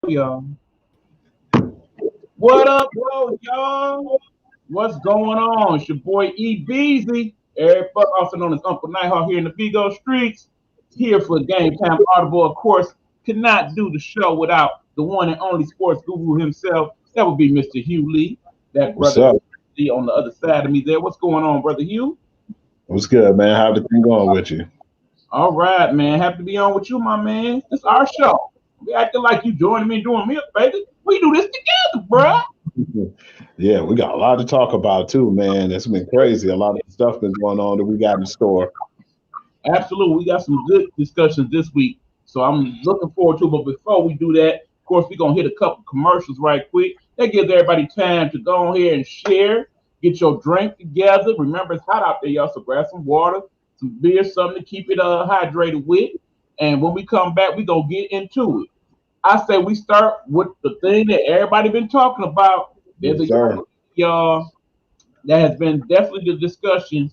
y'all. What up, though, y'all? What's going on? It's your boy E Beezy, Eric Buck, also known as Uncle Nighthawk here in the Vigo streets. Here for GameTime Audible, of course. Cannot do the show without the one and only sports guru himself. That would be Mr. Hugh Lee. That What's brother up? Lee on the other side of me there. What's going on, brother Hugh? What's good, man? How everything going with you? All right, man. Happy to be on with you, my man. It's our show. We acting like you joining me doing me, baby. We do this together, bruh. Yeah, we got a lot to talk about too, man. It's been crazy. A lot of stuff been going on that we got in store. Absolutely. We got some good discussions this week. So I'm looking forward to it. But before we do that, of course, we're going to hit a couple commercials right quick. That gives everybody time to go on here and share, get your drink together. Remember, it's hot out there, y'all. So grab some water, some beer, something to keep it hydrated with. And when we come back, we're going to get into it. I say we start with the thing that everybody been talking about. There's Yes, a sir. y'all that has been definitely the discussion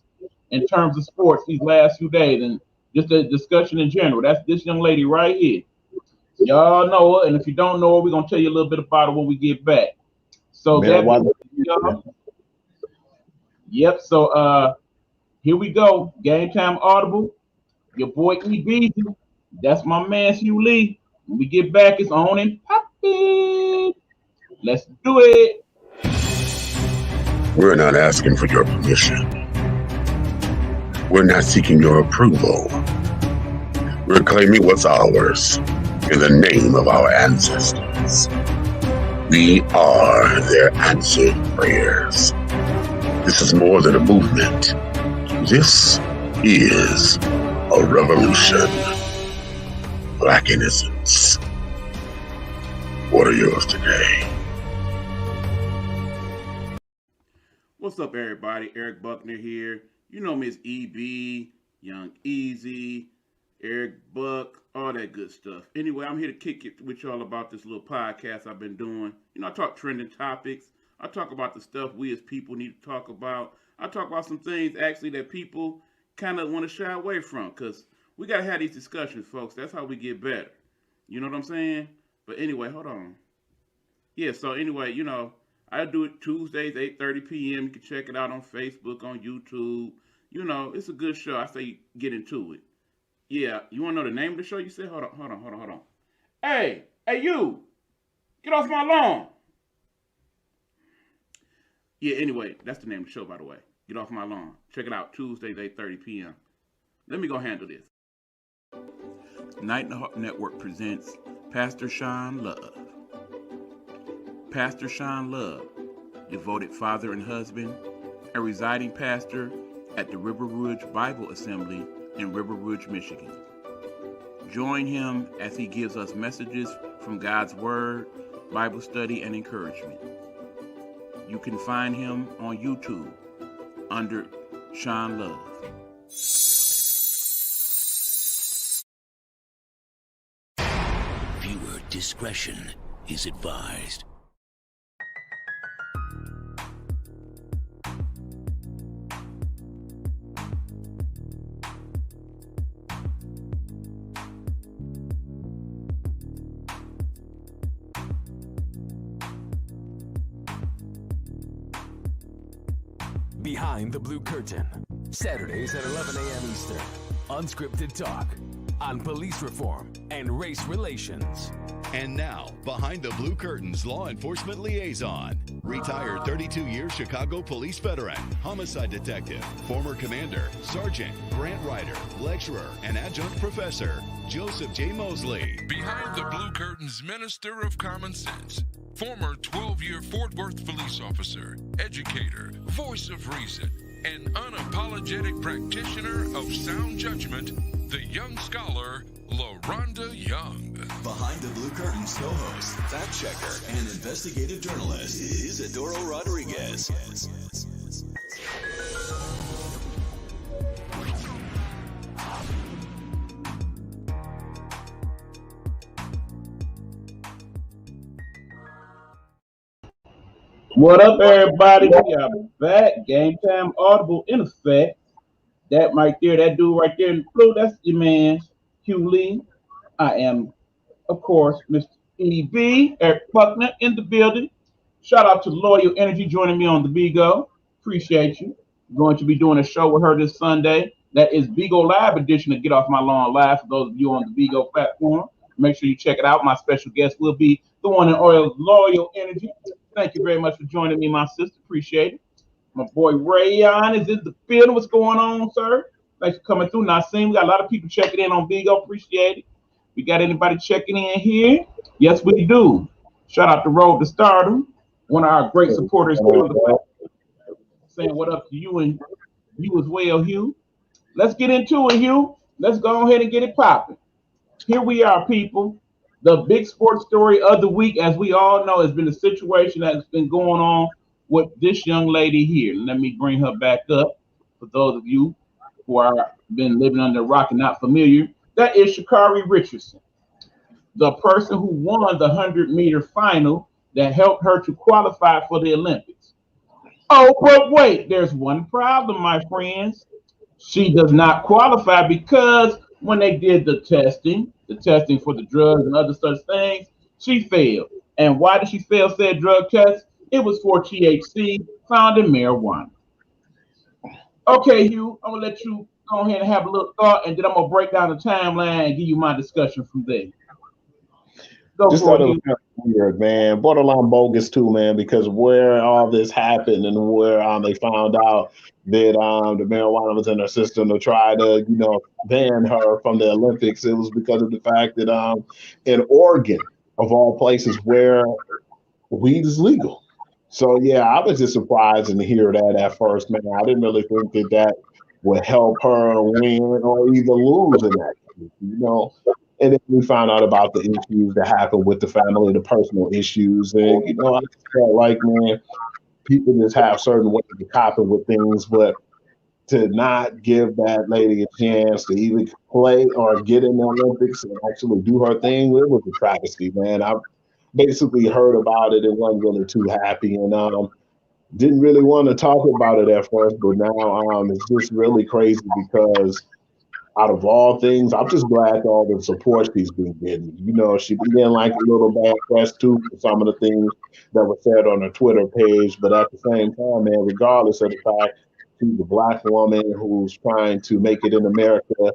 in terms of sports these last few days and just the discussion in general. That's this young lady right here. Y'all know her, and if you don't know her, we're gonna tell you a little bit about her when we get back. So Man, that why being said, y'all, yep. So here we go. Game Time Audible. Your boy E Beezy. That's my man Hugh Lee. When we get back, it's on and popping. Let's do it. We're not asking for your permission. We're not seeking your approval. We're claiming what's ours in the name of our ancestors. We are their answered prayers. This is more than a movement. This is a revolution. Black innocence. What are yours today? What's up, everybody? Eric Buckner here. You know me as EB, Young Easy, Eric Buck, all that good stuff. Anyway, I'm here to kick it with y'all about this little podcast I've been doing. You know, I talk trending topics. I talk about the stuff we as people need to talk about. I talk about some things, actually, that people kind of want to shy away from, because we got to have these discussions, folks. That's how we get better. You know what I'm saying? But anyway, hold on. Yeah, so anyway, you know, I do it Tuesdays, 8:30 p.m. You can check it out on Facebook, on YouTube. You know, it's a good show. I say get into it. Yeah, you want to know the name of the show? You said, hold on. Hey, you, get off my lawn. Yeah, anyway, that's the name of the show, by the way. Get off my lawn. Check it out Tuesdays, 8:30 p.m. Let me go handle this. Night Network presents Pastor Sean Love. Pastor Sean Love, devoted father and husband, a residing pastor at the River Rouge Bible Assembly in River Rouge, Michigan. Join him as he gives us messages from God's Word, Bible study, and encouragement. You can find him on YouTube under Sean Love. Viewer discretion is advised. Behind the Blue Curtain, Saturdays at 11 a.m. Eastern. Unscripted talk on police reform and race relations. And now, Behind the Blue Curtain's law enforcement liaison, retired 32-year Chicago police veteran, homicide detective, former commander, sergeant, grant writer, lecturer, and adjunct professor, Joseph J. Mosley. Behind the Blue Curtain's Minister of Common Sense, former 12-year Fort Worth police officer, educator, voice of reason, and unapologetic practitioner of sound judgment, the young scholar, LaRonda Young. Behind the Blue Curtain's co-host, fact checker, and investigative journalist, Isidoro Rodriguez. What up, everybody? We are back. Game Time Audible in effect. That right there, that dude right there in the blue, that's your man, Hugh Lee. I am, of course, Mr. EB, Eric Buckner in the building. Shout out to Loyal Energy joining me on the Bigo. Appreciate you. Going to be doing a show with her this Sunday. That is Bigo Live edition of Get Off My Lawn Live for those of you on the Bigo platform. Make sure you check it out. My special guest will be the one and oil Loyal Energy. Thank you very much for joining me, my sister. Appreciate it. My boy Rayon is in the field. What's going on, sir? Thanks for coming through. Now, we got a lot of people checking in on Bigo. Appreciate it. We got anybody checking in here? Yes, we do. Shout out to Road to Stardom, one of our great supporters here on the platform. Saying what up to you and you as well, Hugh. Let's get into it, Hugh. Let's go ahead and get it popping. Here we are, people. The big sports story of the week, as we all know, has been the situation that's been going on with this young lady here. Let me bring her back up for those of you who are been living under a rock and not familiar. That is Sha'Carri Richardson, the person who won the 100-meter final that helped her to qualify for the Olympics. Oh, but wait, there's one problem, my friends. She does not qualify because when they did the testing for the drugs and other such things, she failed. And why did she fail said drug test? It was for THC found in marijuana. Okay, Hugh, I'm going to let you go ahead and have a little thought, and then I'm going to break down the timeline and give you my discussion from there. Just thought it was kind of weird, man. Borderline bogus too, man, because where all this happened and where they found out that the marijuana was in her system to try to, ban her from the Olympics, it was because of the fact that in Oregon, of all places, where weed is legal. So yeah, I was just surprised to hear that at first, man. I didn't really think that would help her win or either lose in that, And then we found out about the issues that happened with the family, the personal issues. And, I just felt like, man, people just have certain ways to copy with things, but to not give that lady a chance to even play or get in the Olympics and actually do her thing, it was a travesty, man. I basically heard about it and wasn't really too happy and didn't really want to talk about it at first, but now it's just really crazy because out of all things, I'm just glad all the support she's been getting. She's been getting like a little bad press too for some of the things that were said on her Twitter page. But at the same time, man, regardless of the fact she's a Black woman who's trying to make it in America,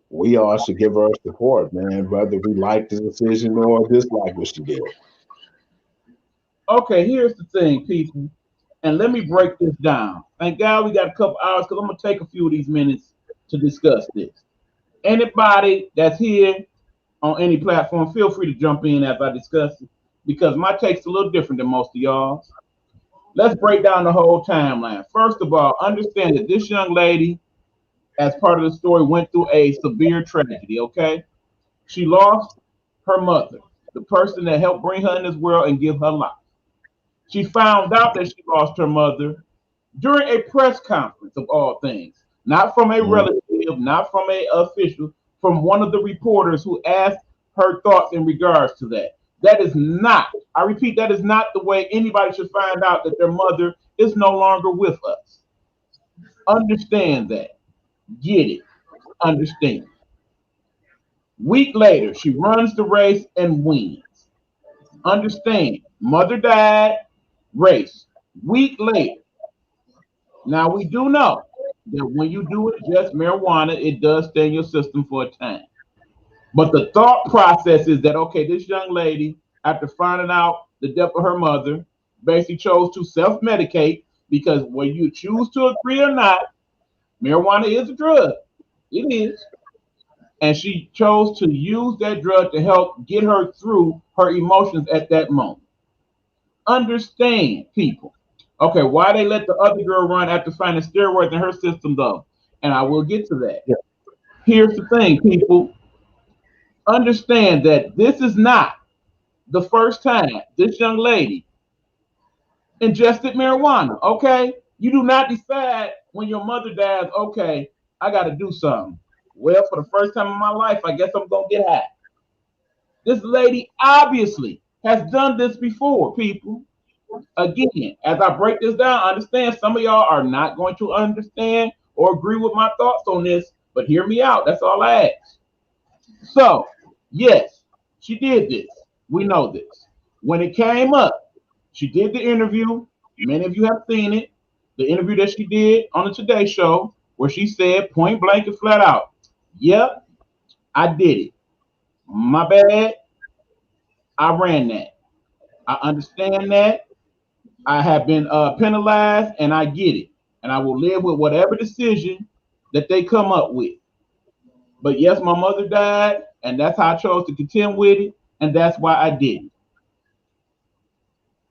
we all should give her support, man, whether we like the decision or dislike what she did. Okay, here's the thing, people, and let me break this down. Thank God we got a couple hours because I'm going to take a few of these minutes to discuss this. Anybody that's here on any platform, feel free to jump in as I discuss it because my take's a little different than most of y'all's. Let's break down the whole timeline. First of all, understand that this young lady, as part of the story, went through a severe tragedy, okay? She lost her mother, the person that helped bring her in this world and give her life. She found out that she lost her mother during a press conference of all things. Not from a relative, not from an official, from one of the reporters who asked her thoughts in regards to that. That is not, I repeat, that is not the way anybody should find out that their mother is no longer with us. Understand that. Get it. Understand. Week later, she runs the race and wins. Understand. Mother died, race. Week later. Now, we do know that when you do it just marijuana, it does stay in your system for a time. But the thought process is that, okay, this young lady, after finding out the death of her mother, basically chose to self-medicate because whether you choose to agree or not, marijuana is a drug. It is. And she chose to use that drug to help get her through her emotions at that moment. Understand, people. Okay, why they let the other girl run after finding steroids in her system, though? And I will get to that. Yeah. Here's the thing, people. Understand that this is not the first time this young lady ingested marijuana, okay? You do not decide when your mother dies, okay, I got to do something. Well, for the first time in my life, I guess I'm going to get high. This lady obviously has done this before, people. Again, as I break this down, understand some of y'all are not going to understand or agree with my thoughts on this, but hear me out. That's all I ask. So, yes, she did this. We know this. When it came up, she did the interview. Many of you have seen it. The interview that she did on the Today Show, where she said point blank and flat out, "Yep, I did it. My bad. I ran that. I understand that. I have been penalized, and I get it. And I will live with whatever decision that they come up with. But yes, my mother died, and that's how I chose to contend with it, and that's why I did it.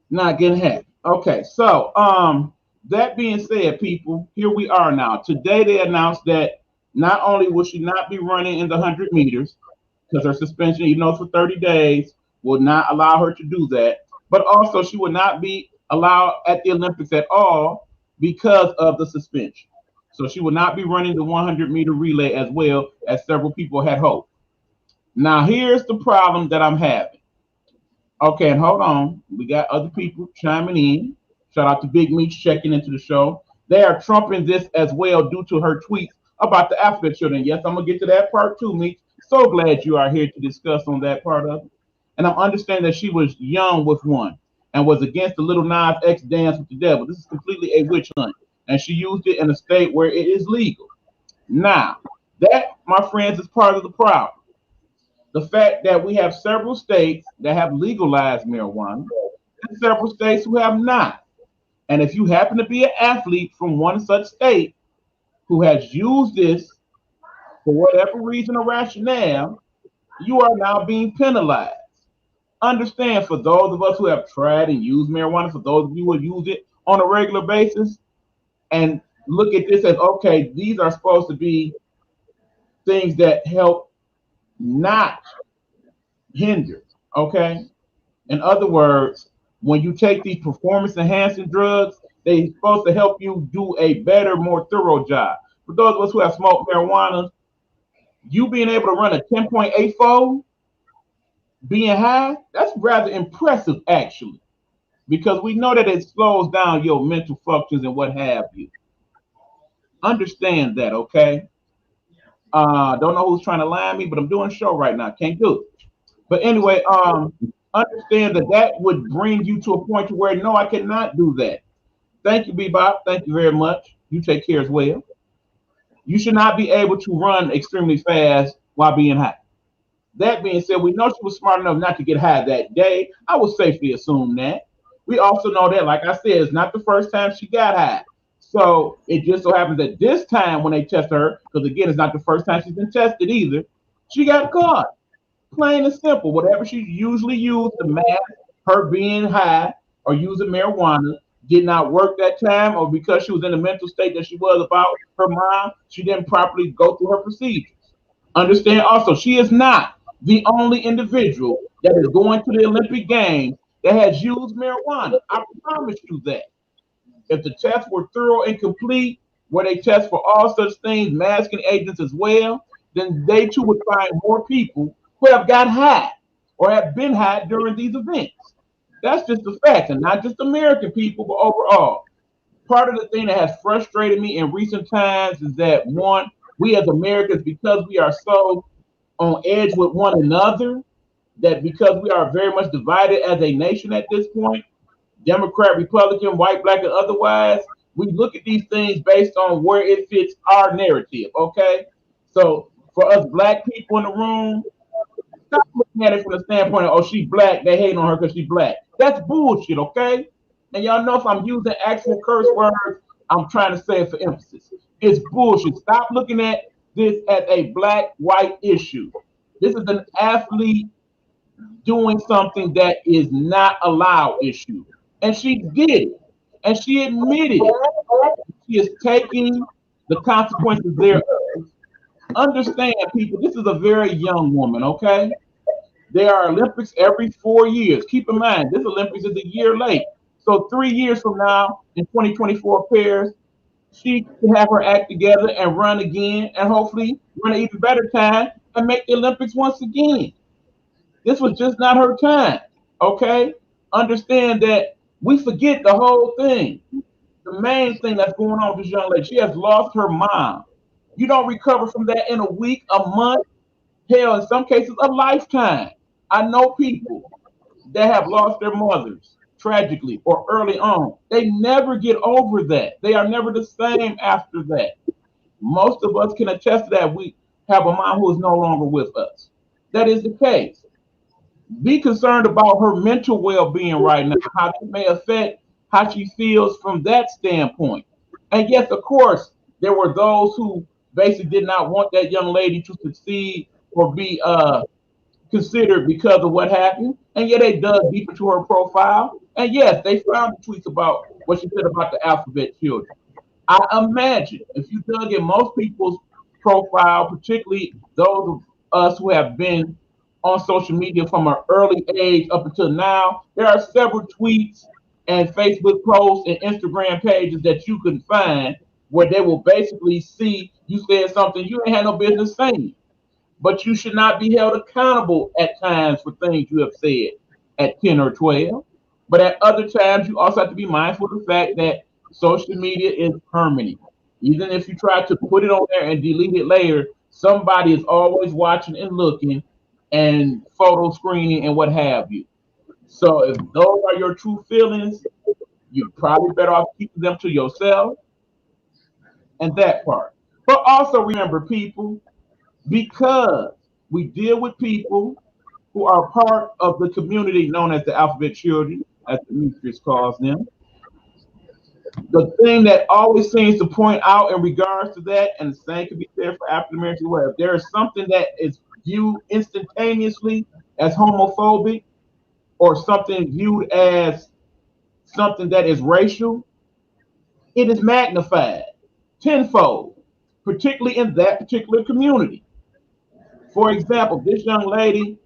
Not getting happy. Okay, so that being said, people, here we are now. Today they announced that not only will she not be running in the 100 meters because her suspension, even though it's for 30 days, will not allow her to do that, but also she will not be allowed at the Olympics at all because of the suspension. So she will not be running the 100-meter relay as well as several people had hoped. Now here's the problem that I'm having. Okay, and hold on. We got other people chiming in. Shout out to Big Meech checking into the show. They are trumping this as well due to her tweets about the alphabet children. Yes, I'm gonna get to that part too, Meech. So glad you are here to discuss on that part of it. And I'm understanding that she was young with one and was against the Little Nas X dance with the devil. This is completely a witch hunt, and she used it in a state where it is legal. Now, that, my friends, is part of the problem. The fact that we have several states that have legalized marijuana and several states who have not. And if you happen to be an athlete from one such state who has used this for whatever reason or rationale, you are now being penalized. Understand, for those of us who have tried and used marijuana, for those of you who use it on a regular basis, and look at this as, okay, these are supposed to be things that help, not hinder. Okay? In other words, when you take these performance enhancing drugs, they're supposed to help you do a better, more thorough job. For those of us who have smoked marijuana, you being able to run a 10.8 fold, being high, that's rather impressive actually, because we know that it slows down your mental functions and what have you. Understand that, okay? Don't know who's trying to line me, but I'm doing a show right now. Can't do it. But anyway, understand that that would bring you to a point to where no, I cannot do that. Thank you, Bebop. Thank you very much. You take care as well. You should not be able to run extremely fast while being high. That being said, we know she was smart enough not to get high that day. I would safely assume that. We also know that, like I said, it's not the first time she got high. So it just so happens that this time when they test her, because again, it's not the first time she's been tested either, she got caught. Plain and simple. Whatever she usually used to mask her being high or using marijuana did not work that time, or because she was in the mental state that she was about her mom, she didn't properly go through her procedures. Understand also, she is not the only individual that is going to the Olympic Games that has used marijuana. I promise you that. If the tests were thorough and complete, where they test for all such things, masking agents as well, then they too would find more people who have got high or have been high during these events. That's just the fact, and not just American people, but overall. Part of the thing that has frustrated me in recent times is that one, we as Americans, because we are so on edge with one another, that because we are very much divided as a nation at this point, Democrat, Republican, white, black, and otherwise, we look at these things based on where it fits our narrative, okay? So for us black people in the room, stop looking at it from the standpoint of, oh, she black, they hate on her because she black. That's bullshit, okay? And y'all know if I'm using actual curse words, I'm trying to say it for emphasis. It's bullshit. Stop looking at this as a black-white issue. This is an athlete doing something that is not allowed issue. And she did it. And she admitted it. She is taking the consequences thereof. Understand, people, this is a very young woman, okay? There are Olympics every 4 years. Keep in mind, this Olympics is a year late. So 3 years from now, in 2024 Paris, she can have her act together and run again, and hopefully run an even better time and make the Olympics once again. This was just not her time, okay? Understand that we forget the whole thing. The main thing that's going on with this young lady, she has lost her mom. You don't recover from that in a week, a month, hell, in some cases, a lifetime. I know people that have lost their mothers tragically or early on. They never get over that. They are never the same after that. Most of us can attest to that. We have a mom who is no longer with us. That is the case. Be concerned about her mental well-being right now, how that may affect how she feels from that standpoint. And yes, of course, there were those who basically did not want that young lady to succeed or be considered because of what happened. And yet they dug deep into her profile. And yes, they found the tweets about what she said about the alphabet children. I imagine if you dug in most people's profile, particularly those of us who have been on social media from an early age up until now, there are several tweets and Facebook posts and Instagram pages that you can find where they will basically see you said something you ain't had no business saying. But you should not be held accountable at times for things you have said at 10 or 12. But at other times, you also have to be mindful of the fact that social media is permanent. Even if you try to put it on there and delete it later, somebody is always watching and looking and photo screening and what have you. So if those are your true feelings, you're probably better off keeping them to yourself and that part. But also remember, people, because we deal with people who are part of the community known as the alphabet children, as Demetrius calls them. The thing that always seems to point out in regards to that, and the same can be said for African Americans as well, if there is something that is viewed instantaneously as homophobic or something viewed as something that is racial, it is magnified tenfold, particularly in that particular community. For example, this young lady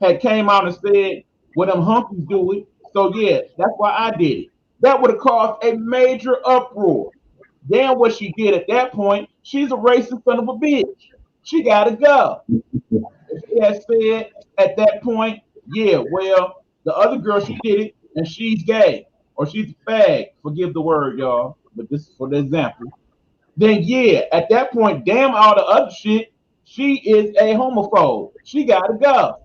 had came out and said, well, them hunkies do it. So yeah, that's why I did it. That would have caused a major uproar. Then what she did at that point, she's a racist son of a bitch. She gotta go. If she had said at that point, yeah, well, the other girl, she did it and she's gay or she's a fag, forgive the word, y'all, but this is for the example. Then yeah, at that point, damn all the other shit, she is a homophobe. She gotta go.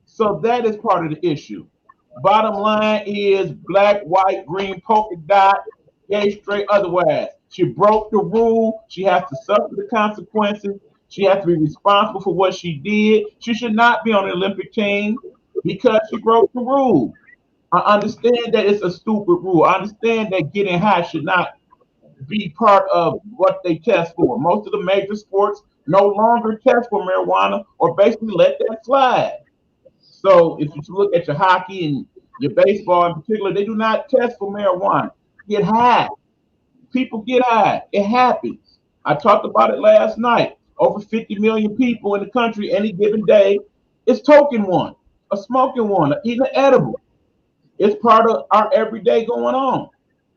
So that is part of the issue. Bottom line is black, white, green, polka dot, gay, straight, otherwise. She broke the rule. She has to suffer the consequences. She has to be responsible for what she did. She should not be on the Olympic team because she broke the rule. I understand that it's a stupid rule. I understand that getting high should not be part of what they test for. Most of the major sports no longer test for marijuana or basically let that slide. So if you look at your hockey and your baseball in particular, they do not test for marijuana. Get high. People get high. It happens. I talked about it last night. Over 50 million people in the country any given day is toking one, a smoking one, or eating an edible. It's part of our everyday going on.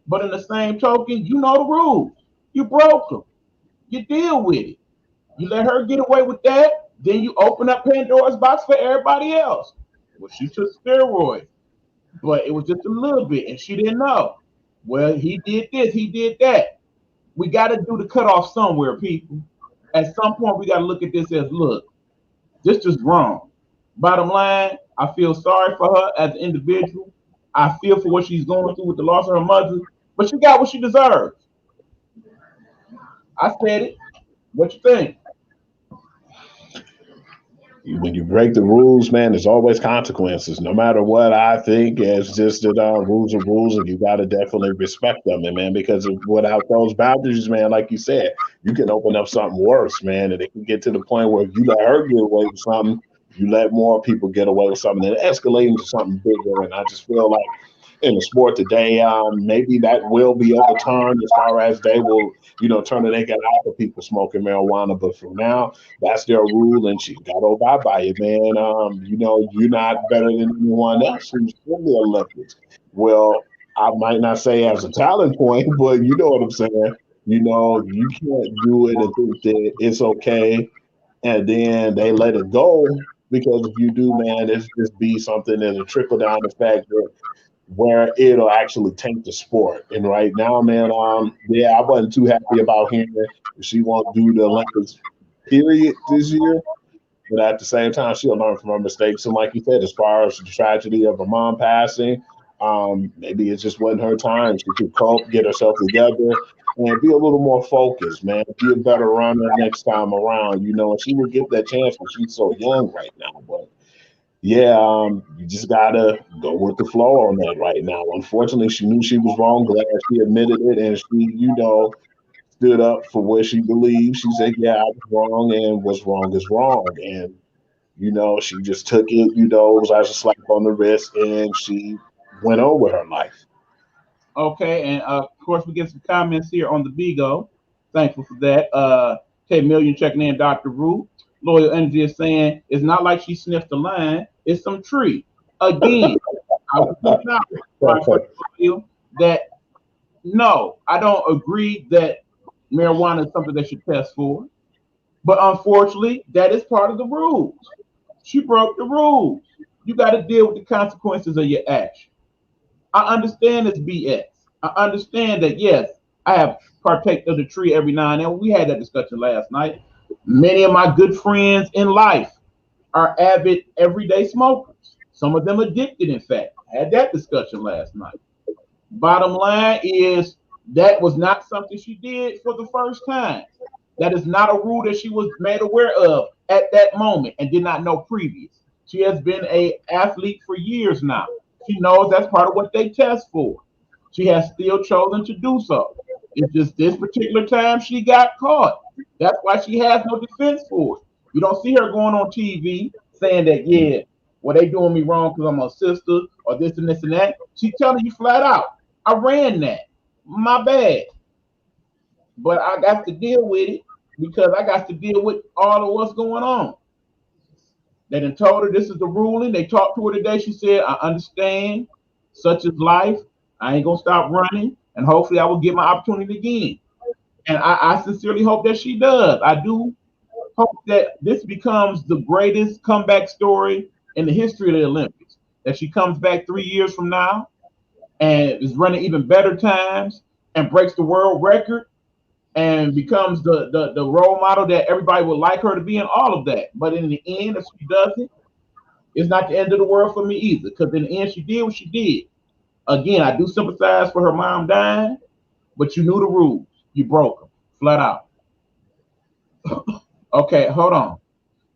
But in the same token, you know the rules. You broke them. You deal with it. You let her get away with that, then you open up Pandora's box for everybody else. Well, she took steroids, but it was just a little bit, and she didn't know. Well, he did this, he did that. We got to do the cutoff somewhere, people. At some point, we got to look at this as, look, this is wrong. Bottom line, I feel sorry for her as an individual. I feel for what she's going through with the loss of her mother, but she got what she deserves. I said it. What you think? When you break the rules, man, there's always consequences. No matter what I think, it's just that rules are rules, and you got to definitely respect them, and man. Because without those boundaries, man, like you said, you can open up something worse, man, and it can get to the point where if you let her get away with something, you let more people get away with something, and it escalates into something bigger. And I just feel like in the sport today, maybe that will be overturned as far as they will, turn the naked eye for people smoking marijuana. But for now, that's their rule, and she got to abide by it, man. You're not better than anyone else who's in the Olympics. Well, I might not say as a talent point, but you know what I'm saying. You can't do it and think that it's okay, and then they let it go. Because if you do, man, it's just be something that'll trickle down effect where it'll actually tank the sport. And right now, man, yeah, I wasn't too happy about hearing that she won't do the Olympics period this year. But at the same time, she'll learn from her mistakes. And like you said, as far as the tragedy of her mom passing, maybe it just wasn't her time. She could cope, get herself together, and be a little more focused, man. Be a better runner next time around, and she will get that chance because she's so young right now. But yeah, you just gotta go with the flow on that right now. Unfortunately, she knew she was wrong. Glad she admitted it, and she, stood up for what she believed. She said, "Yeah, I was wrong, and what's wrong is wrong." And she just took it. It was as a slap on the wrist, and she went on with her life. Okay, and of course we get some comments here on the Bigo. Thankful for that. K Million checking in, Dr. Rue. Loyal Energy is saying it's not like she sniffed the line, it's some tree. Again, I will point out my friend, that no, I don't agree that marijuana is something they should test for. But unfortunately, that is part of the rules. She broke the rules. You got to deal with the consequences of your action. I understand it's BS. I understand that, yes, I have partaked of the tree every now and then. We had that discussion last night. Many of my good friends in life are avid everyday smokers. Some of them addicted, in fact. I had that discussion last night. Bottom line is that was not something she did for the first time. That is not a rule that she was made aware of at that moment and did not know previous. She has been an athlete for years now. She knows that's part of what they test for. She has still chosen to do so. It's just this particular time she got caught. That's why she has no defense for it. You don't see her going on TV saying that, yeah, well, they doing me wrong because I'm a sister or this and this and that. She's telling you flat out, I ran that. My bad. But I got to deal with it because I got to deal with all of what's going on. They done told her this is the ruling. They talked to her today. She said, I understand. Such is life. I ain't going to stop running. And hopefully I will get my opportunity again. And I sincerely hope that she does. I do hope that this becomes the greatest comeback story in the history of the Olympics. That she comes back 3 years from now and is running even better times and breaks the world record and becomes the role model that everybody would like her to be, and all of that. But in the end, if she doesn't, it's not the end of the world for me either. Because in the end, she did what she did. Again, I do sympathize for her mom dying, but you knew the rules. You broke them, flat out. Okay, hold on.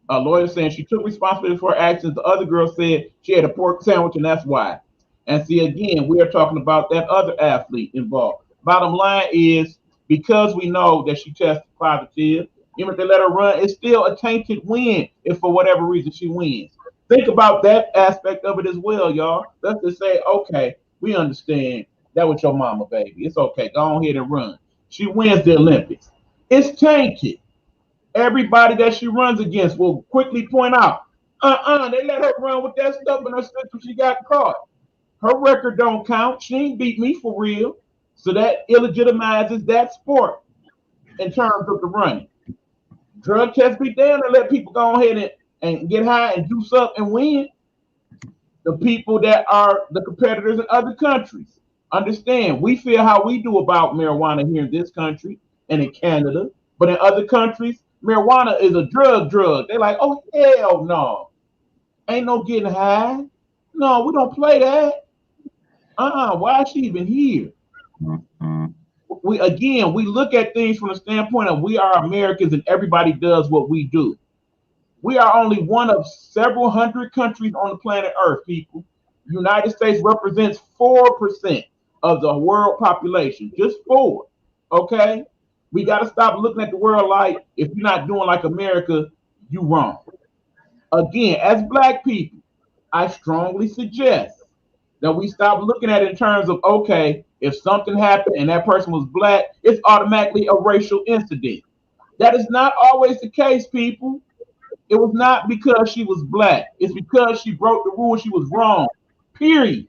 A lawyer saying she took responsibility for her actions. The other girl said she had a pork sandwich, and that's why. And see, again, we are talking about that other athlete involved. Bottom line is, because we know that she tested positive, even if they let her run, it's still a tainted win if for whatever reason she wins. Think about that aspect of it as well, y'all. Let's just say, okay, we understand that was your mama, baby. It's okay. Go on ahead and run. She wins the Olympics. It's tainted. Everybody that she runs against will quickly point out, they let her run with that stuff in her system. She got caught. Her record don't count. She ain't beat me for real. So that illegitimizes that sport in terms of the running. Drug tests be damned and let people go ahead and get high and juice up and win. The people that are the competitors in other countries understand. We feel how we do about marijuana here in this country and in Canada, but in other countries, marijuana is a drug. They're like, oh, hell no. Ain't no getting high. No, we don't play that. Why is she even here? We look at things from the standpoint of we are Americans and everybody does what we do. We are only one of several hundred countries on the planet Earth, people. The United States represents 4% of the world population, just 4. Okay? We got to stop looking at the world like if you're not doing like America, you wrong. Again, as Black people, I strongly suggest that we stop looking at it in terms of, okay, if something happened and that person was Black, it's automatically a racial incident. That is not always the case, people. It was not because she was Black. It's because she broke the rule. She was wrong. Period.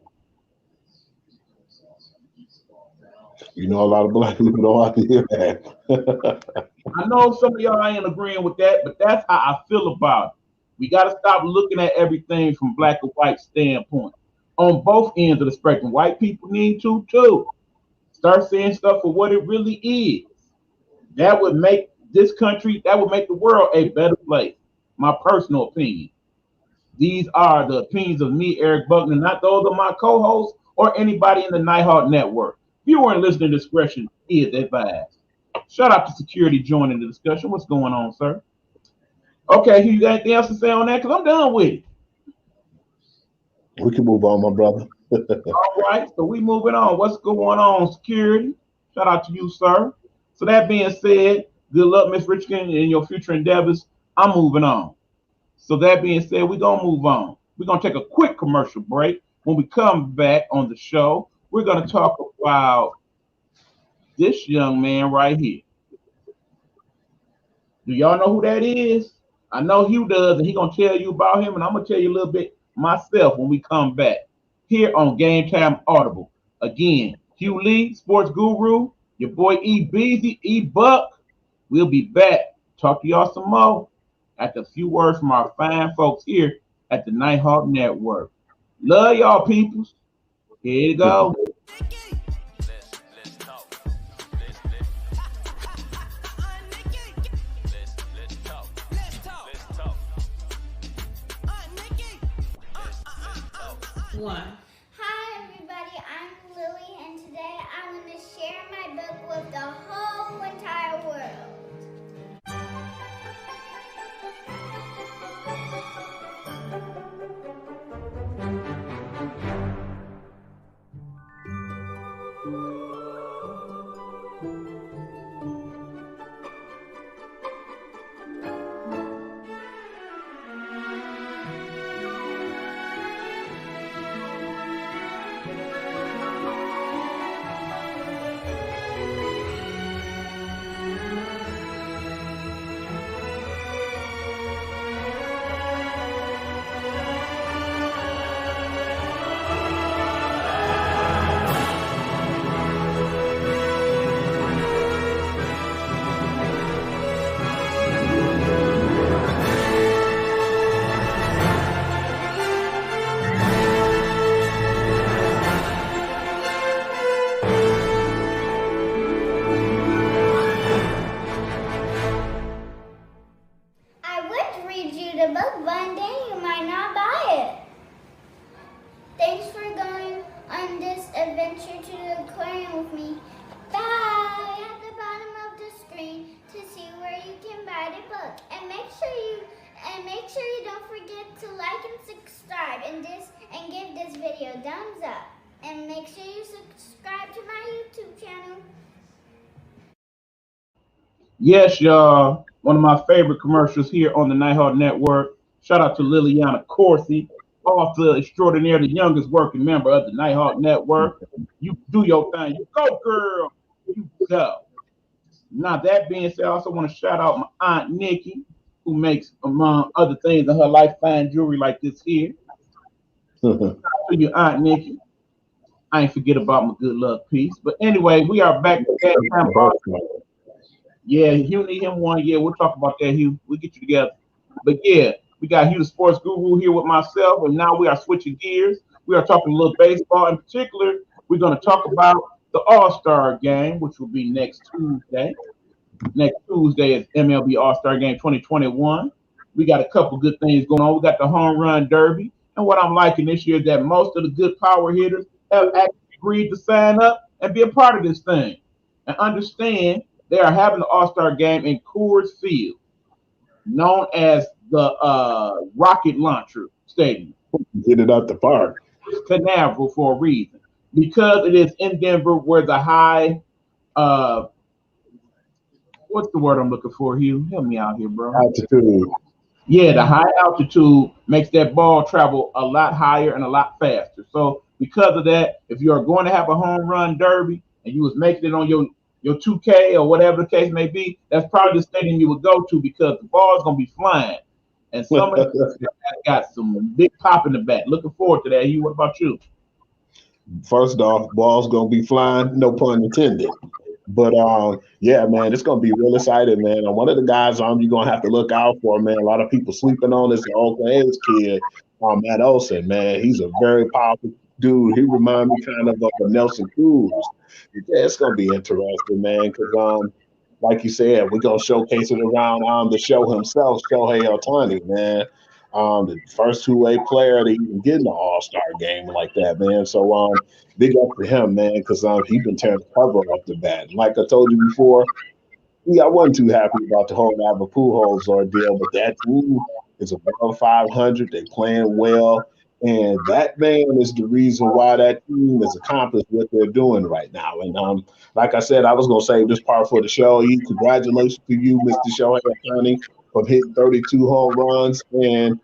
A lot of Black people don't want to hear that. I know some of y'all ain't agreeing with that, but that's how I feel about it. We got to stop looking at everything from Black or white standpoint. On both ends of the spectrum. White people need to too. Start seeing stuff for what it really is. That would make this country, that would make the world a better place. my personal opinion. These are the opinions of me, Eric Buckner, not those of my co-hosts or anybody in the Nighthawk Network. Viewer and listener discretion is advised. Shout out to security joining the discussion. What's going on, sir? Okay, you got anything else to say on that? Because I'm done with it. We can move on, my brother. All right, so we moving on. What's going on, security? Shout out to you, sir. So that being said, good luck, Miss Richardson, in your future endeavors. I'm moving on. So that being said, we're going to move on. We're going to take a quick commercial break. When we come back on the show, we're going to talk about this young man right here. Do y'all know who that is? I know Hugh does, and he's going to tell you about him, and I'm going to tell you a little bit myself when we come back here on GameTime Audible. Again, Hugh Lee, sports guru, your boy E Beezy, E Buck. We'll be back. Talk to y'all some more after a few words from our fine folks here at the Nighthawk Network. Love y'all, peoples. Here you go. Hi everybody, I'm Lily, and today I'm going to share my book with the whole entire world. Thumbs up and make sure you subscribe to my YouTube channel. Yes, y'all. One of my favorite commercials here on the Nighthawk Network. Shout out to Liliana Corsi, author extraordinaire, the youngest working member of the Nighthawk Network. You do your thing. You go, girl. You go. Now, that being said, I also want to shout out my Aunt Nikki, who makes, among other things, in her life, fine jewelry like this here. Shout out to your Aunt Nikki. I ain't forget about my good luck piece. But anyway, we are back to that. Yeah, Hugh need him one. Yeah, we'll talk about that, Hugh. We'll get you together. But yeah, we got Hugh, the sports guru, here with myself, and now we are switching gears. We are talking a little baseball. In particular, we're going to talk about the All-Star game, which will be next Tuesday. Next Tuesday is MLB All-Star game 2021. We got a couple good things going on. We got the home run derby. And what I'm liking this year is that most of the good power hitters have actually agreed to sign up and be a part of this thing. And understand they are having the All-Star game in Coors Field, known as the Rocket Launcher Stadium. Get it out the park. It's Canaveral for a reason. Because it is in Denver where the high, what's the word I'm looking for, Hugh? Help me out here, bro. Altitude. Yeah, the high altitude makes that ball travel a lot higher and a lot faster. So because of that, if you are going to have a home run derby and you was making it on your 2K or whatever the case may be, that's probably the stadium you would go to because the ball is going to be flying. And some of them got some big pop in the back. Looking forward to that. Hugh, what about you? First off, ball's going to be flying, no pun intended. But yeah, man, it's gonna be real exciting, man. And one of the guys you're gonna have to look out for, man. A lot of people sleeping on this Oakland A's kid, Matt Olson, man. He's a very powerful dude. He reminds me kind of a Nelson Cruz. Yeah, it's gonna be interesting, man, because like you said, we're gonna showcase it around the show himself, Shohei Ohtani, man. The first two-way player to even get in the All-Star game like that, man. So big up to him, man, because he been tearing the cover off the bat. And like I told you before, I wasn't too happy about the whole Albert Pujols ordeal, but that team is above 500. They playing well. And that man is the reason why that team has accomplished what they're doing right now. And like I said, I was going to save this part for the show. Congratulations to you, Mr. Shohei Ohtani, for hitting 32 home runs. And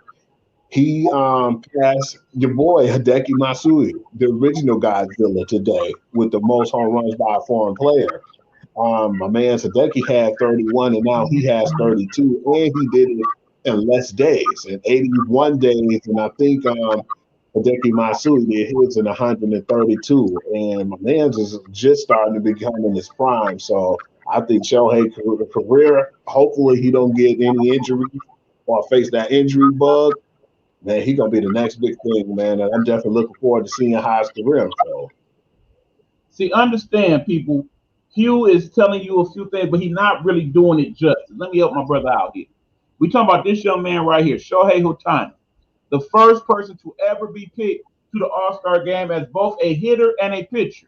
he passed your boy, Hideki Matsui, the original Godzilla today, with the most home runs by a foreign player. My man Hideki had 31, and now he has 32, and he did it in less days, in 81 days, and I think Hideki Matsui did his in 132, and my man's is just starting to become in his prime. So I think Shohei's career, hopefully he don't get any injuries or face that injury bug. Man, he gonna be the next big thing, man, and I'm definitely looking forward to seeing how his career goes. See, understand, people. Hugh is telling you a few things, but he's not really doing it justice. Let me help my brother out here. We talking about this young man right here, Shohei Ohtani, the first person to ever be picked to the All-Star game as both a hitter and a pitcher.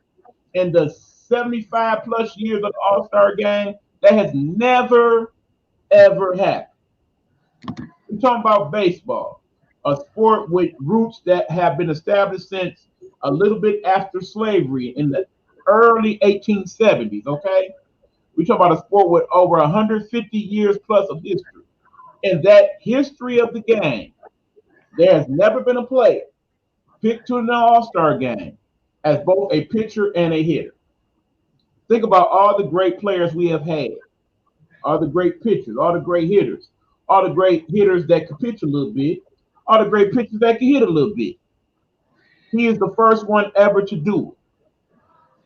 In the 75 plus years of the All-Star game, that has never, ever happened. We're talking about baseball, a sport with roots that have been established since a little bit after slavery in the early 1870s, okay? We're talking about a sport with over 150 years plus of history. In that history of the game, there has never been a player picked to an All-Star game as both a pitcher and a hitter. Think about all the great players we have had, all the great pitchers, all the great hitters, all the great hitters that could pitch a little bit, all the great pitchers that can hit a little bit. He is the first one ever to do it.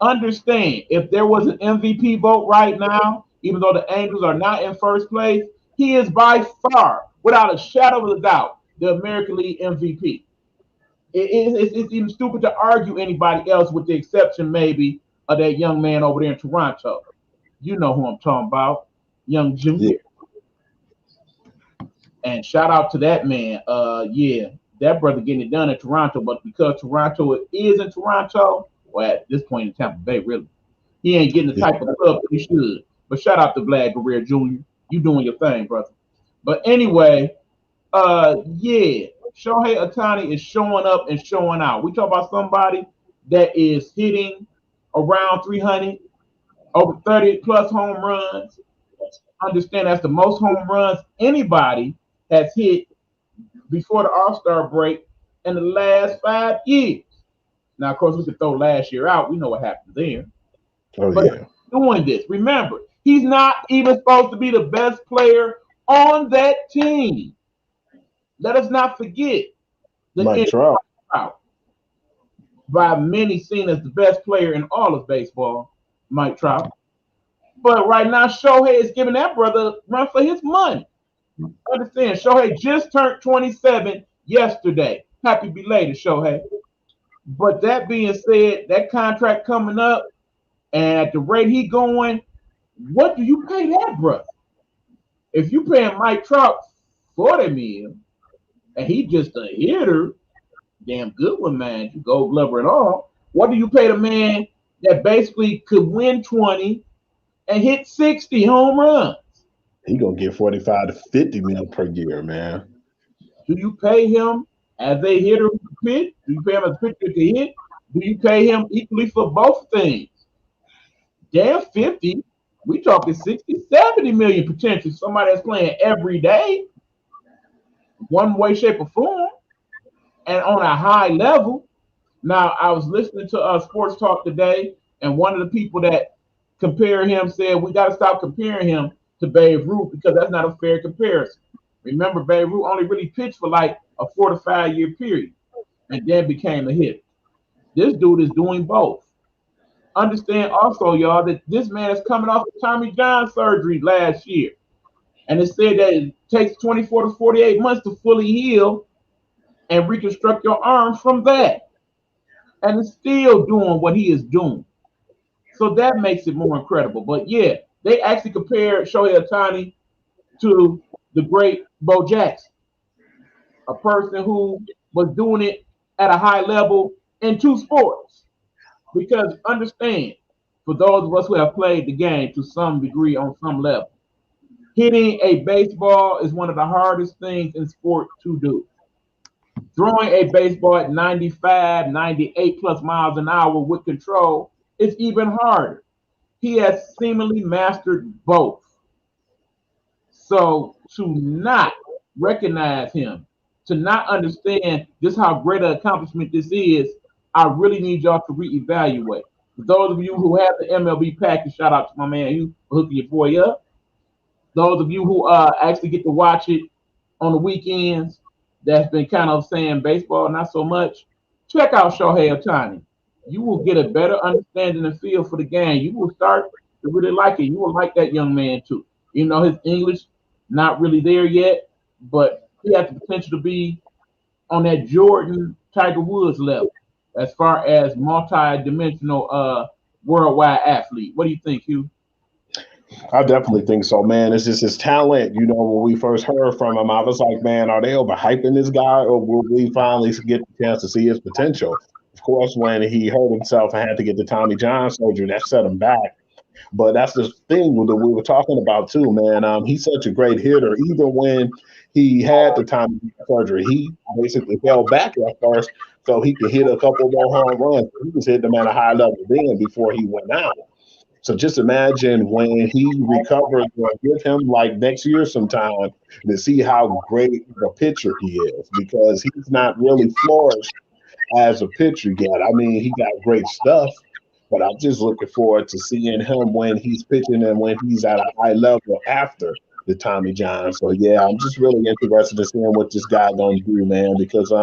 Understand, if there was an MVP vote right now, even though the Angels are not in first place, he is by far, without a shadow of a doubt, the American League MVP. It's even stupid to argue anybody else, with the exception maybe of that young man over there in Toronto. You know who I'm talking about, young Junior. Yeah. And shout out to that man. Yeah, that brother getting it done in Toronto, but because Toronto is in Toronto, well, at this point in Tampa Bay, really, he ain't getting the type of club he should. But shout out to Vlad Guerrero Jr. You doing your thing, brother. But anyway, yeah, Shohei Ohtani is showing up and showing out. We talk about somebody that is hitting around 300, over 30 plus home runs. Understand that's the most home runs anybody has hit before the All-Star break in the last 5 years. Now, of course, we could throw last year out. We know what happened there. Oh, but yeah. Doing this, remember, he's not even supposed to be the best player on that team. Let us not forget Mike Trout, by many seen as the best player in all of baseball, Mike Trout. But right now, Shohei is giving that brother a run for his money. Understand, Shohei just turned 27 yesterday. Happy belated, Shohei. But that being said, that contract coming up, and at the rate he going, what do you pay that brother? If you paying Mike Trout $40 million, and he just a hitter, damn good one, man, you Gold Glover and all, what do you pay the man that basically could win 20 and hit 60 home runs? He gonna get 45 to 50 million per year, man. Do you pay him as a hitter who can pitch? Do you pay him as a pitcher who can hit? Do you pay him equally for both things? Damn, 50. We talking 60, 70 million potential. Somebody that's playing every day, one way, shape, or form, and on a high level. Now, I was listening to Sports Talk today, and one of the people that compare him said we got to stop comparing him to Babe Ruth because that's not a fair comparison. Remember, Babe Ruth only really pitched for like a 4 to 5 year period and then became a hitter. This dude is doing both. Understand also, y'all, that this man is coming off of Tommy John surgery last year. And it said that it takes 24 to 48 months to fully heal and reconstruct your arm from that. And it's still doing what he is doing. So that makes it more incredible. But yeah, They actually compared Shohei Ohtani to the great Bo Jackson, a person who was doing it at a high level in two sports. Because understand, for those of us who have played the game to some degree on some level, hitting a baseball is one of the hardest things in sport to do. Throwing a baseball at 95, 98 plus miles an hour with control is even harder. He has seemingly mastered both. So to not recognize him, to not understand just how great an accomplishment this is, I really need y'all to reevaluate. For those of you who have the MLB package, shout out to my man Hugh for hooking your boy up. Those of you who actually get to watch it on the weekends, that's been kind of saying baseball not so much, check out Shohei Ohtani. You will get a better understanding and feel for the game. You will start to really like it. You will like that young man too. You know, his English not really there yet, but he has the potential to be on that Jordan Tiger Woods level as far as multi-dimensional worldwide athlete. What do you think, Hugh? I definitely think so, man. It's just his talent. You know, when we first heard from him, I was like, man, are they overhyping this guy, or will we finally get the chance to see his potential? Of course, when he hurt himself and had to get the Tommy John surgery, that set him back. But that's the thing that we were talking about too, man. He's such a great hitter. Even when he had the Tommy John surgery, he basically fell back at first so he could hit a couple more home runs. He was hitting them at a high level then before he went out. So just imagine when he recovers, or give him like next year sometime to see how great of a pitcher he is, because he's not really flourished as a pitcher yet. I mean, he got great stuff, but I'm just looking forward to seeing him when he's pitching and when he's at a high level after the Tommy John. So yeah, I'm just really interested in seeing what this guy gonna do, man, because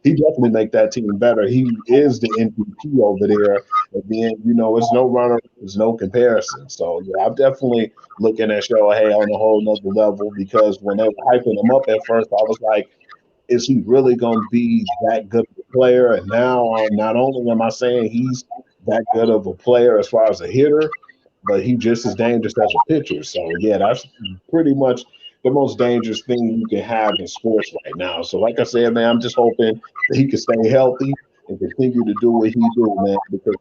he definitely make that team better. He is the MVP over there. And then, you know, it's no runner, there's no comparison. So yeah, I'm definitely looking at Shohei on a whole nother level, because when they were hyping him up at first, I was like, is he really going to be that good of a player? And now, not only am I saying he's that good of a player as far as a hitter, but he just as dangerous as a pitcher. So yeah, that's pretty much the most dangerous thing you can have in sports right now. So like I said, man, I'm just hoping that he can stay healthy and continue to do what he do, man, because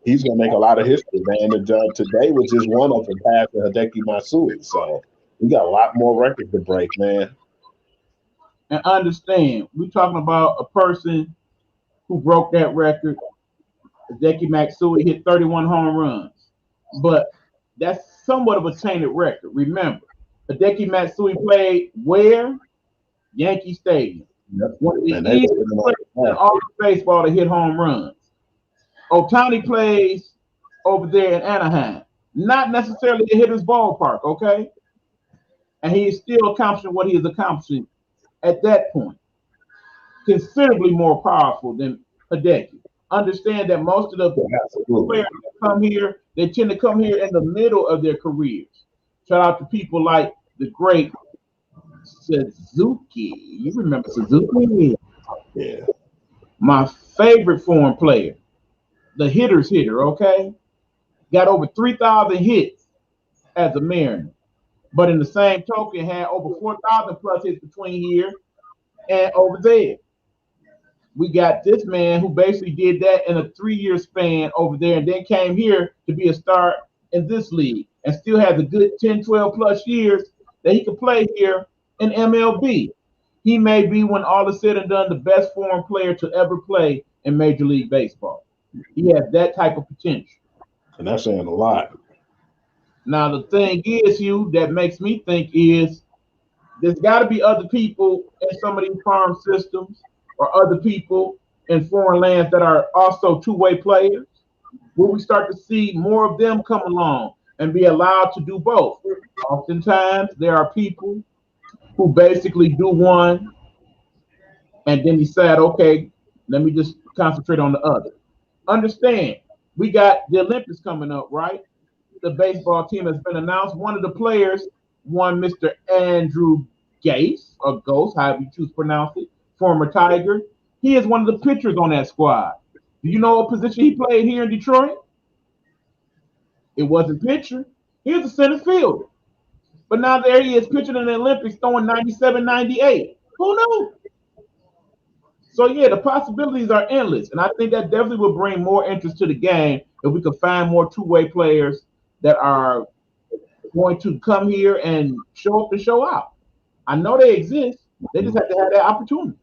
he's going to make a lot of history, man. And today was just one of them, passing Hideki Matsui. So we got a lot more records to break, man. And understand, we're talking about a person who broke that record. Hideki Matsui hit 31 home runs, but that's somewhat of a tainted record. Remember, Hideki Matsui played where? Yankee Stadium. Yep. One of the easiest players in all of baseball to hit home runs. Ohtani plays over there in Anaheim, not necessarily a hitter's ballpark, okay? And he is still accomplishing what he is accomplishing at that point. Considerably more powerful than Hideki. Understand that most of the players that come here, they tend to come here in the middle of their careers. Shout out to people like the great Suzuki. You remember Suzuki? Yeah. My favorite foreign player, the hitter's hitter, okay? Got over 3,000 hits as a Mariner. But in the same token, had over 4,000 plus hits between here and over there. We got this man who basically did that in a 3-year span over there, and then came here to be a star in this league, and still has a good 10, 12 plus years that he could play here in MLB. He may be, when all is said and done, the best foreign player to ever play in Major League Baseball. He has that type of potential. And that's saying a lot. Now, the thing is, Hugh, that makes me think is there's got to be other people in some of these farm systems, or other people in foreign lands that are also two-way players, where we start to see more of them come along and be allowed to do both. Oftentimes, there are people who basically do one and then decide, okay, let me just concentrate on the other. Understand, we got the Olympics coming up, right? The baseball team has been announced. One of the players, Mr. Andrew Gase, or Ghost, however you choose to pronounce it, former Tiger. He is one of the pitchers on that squad. Do you know what position he played here in Detroit? It wasn't pitcher. He was a center fielder. But now there he is pitching in the Olympics throwing 97, 98. Who knew? So yeah, the possibilities are endless. And I think that definitely will bring more interest to the game if we could find more two-way players that are going to come here and show up and show out. I know they exist. They just have to have that opportunity.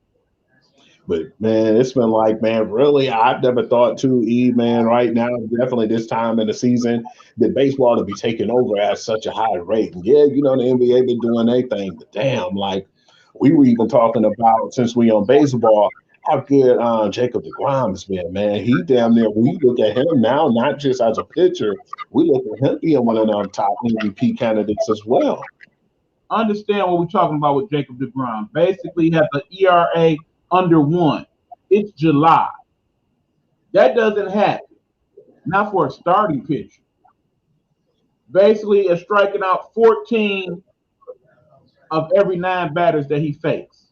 But man, it's been like, man, really, I've never thought too, man, right now, definitely this time in the season, that baseball to be taking over at such a high rate. And yeah, you know, the NBA been doing their thing, but damn, like we were even talking about since we on baseball, how good Jacob DeGrom has been, man. He damn near, we look at him now, not just as a pitcher, we look at him being one of them top MVP candidates as well. Understand what we're talking about with Jacob DeGrom. Basically, he has an ERA under 1. It's July. That doesn't happen. Not for a starting pitcher. Basically, it's striking out 14 of every 9 batters that he faced.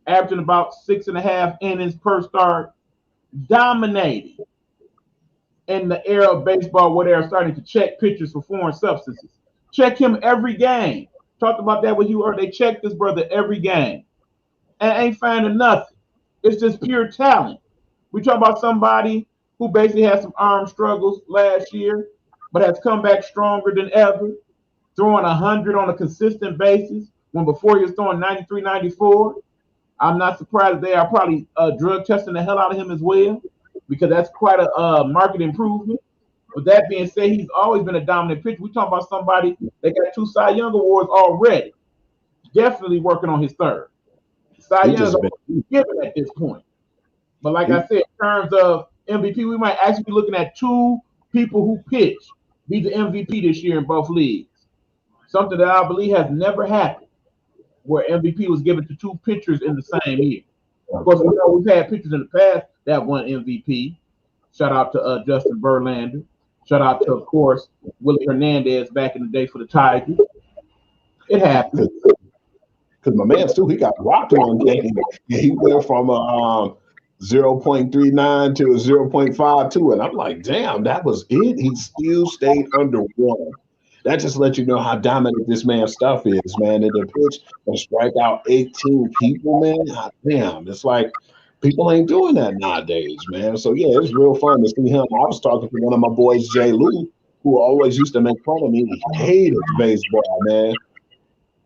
Averaging about 6.5 innings per start. Dominating in the era of baseball where they're starting to check pitchers for foreign substances. Check him every game. Talked about that with you earlier. They check this brother every game. And ain't finding nothing. It's just pure talent. We talk about somebody who basically had some arm struggles last year, but has come back stronger than ever, throwing 100 on a consistent basis when before he was throwing 93, 94. I'm not surprised they are probably drug testing the hell out of him as well, because that's quite a market improvement. With that being said, he's always been a dominant pitcher. We talk about somebody that got 2 Cy Young awards already. Definitely working on his 3rd. Cy Young's given at this point. But like I said, in terms of MVP, we might actually be looking at 2 people who pitch be the MVP this year in both leagues. Something that I believe has never happened, where MVP was given to 2 pitchers in the same year. Of course, we know we've had pitchers in the past that won MVP. Shout out to Justin Verlander. Shout out to, of course, Willie Hernandez back in the day for the Tigers. It happened. Because my man too, he got rocked one game. He went from a 0.39 to a 0.52, and I'm like, damn, that was it. He still stayed under 1. That just lets you know how dominant this man's stuff is, man. And the pitch and strike out 18 people, man. God damn, it's like people ain't doing that nowadays, man. So yeah, it's real fun to see him. I was talking to one of my boys, Jay Lou, who always used to make fun of me. He hated baseball, man.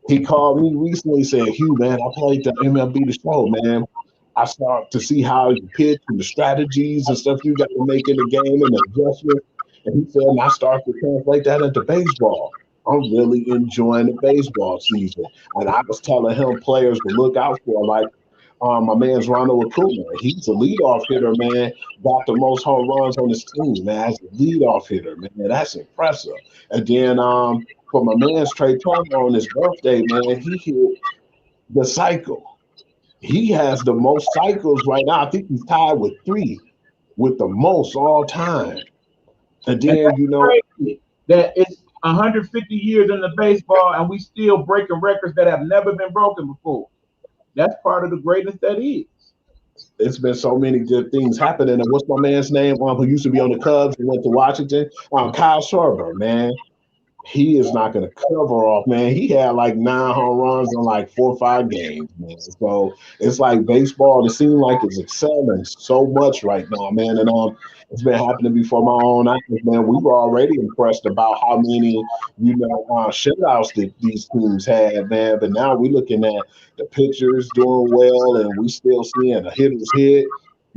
He called me recently, said, Hugh, man, I played the MLB The Show, man. I start to see how you pitch and the strategies and stuff you got to make in the game and the adjustment. And he said, and I start to translate that into baseball. I'm really enjoying the baseball season. And I was telling him players to look out for, like my man's Ronald Acuna. He's a leadoff hitter, man. Got the most home runs on his team, man. As a leadoff hitter, man. That's impressive. And then for my man's Trey Turner on his birthday, man, he hit the cycle. He has the most cycles right now. I think he's tied with 3 with the most all time. And then, you know, that it's 150 years in the baseball and we still breaking records that have never been broken before. That's part of the greatness that is. It's been so many good things happening. And what's my man's name? Who used to be on the Cubs and went to Washington? Kyle Schwarber, man. He is not going to cover off, man. He had like 9 home runs in like 4 or 5 games, man. So it's like baseball. It seems like it's excelling so much right now, man. And it's been happening before my own eyes, man. We were already impressed about how many, shutouts that these teams had, man. But now we're looking at the pitchers doing well, and we still seeing the hitters hit.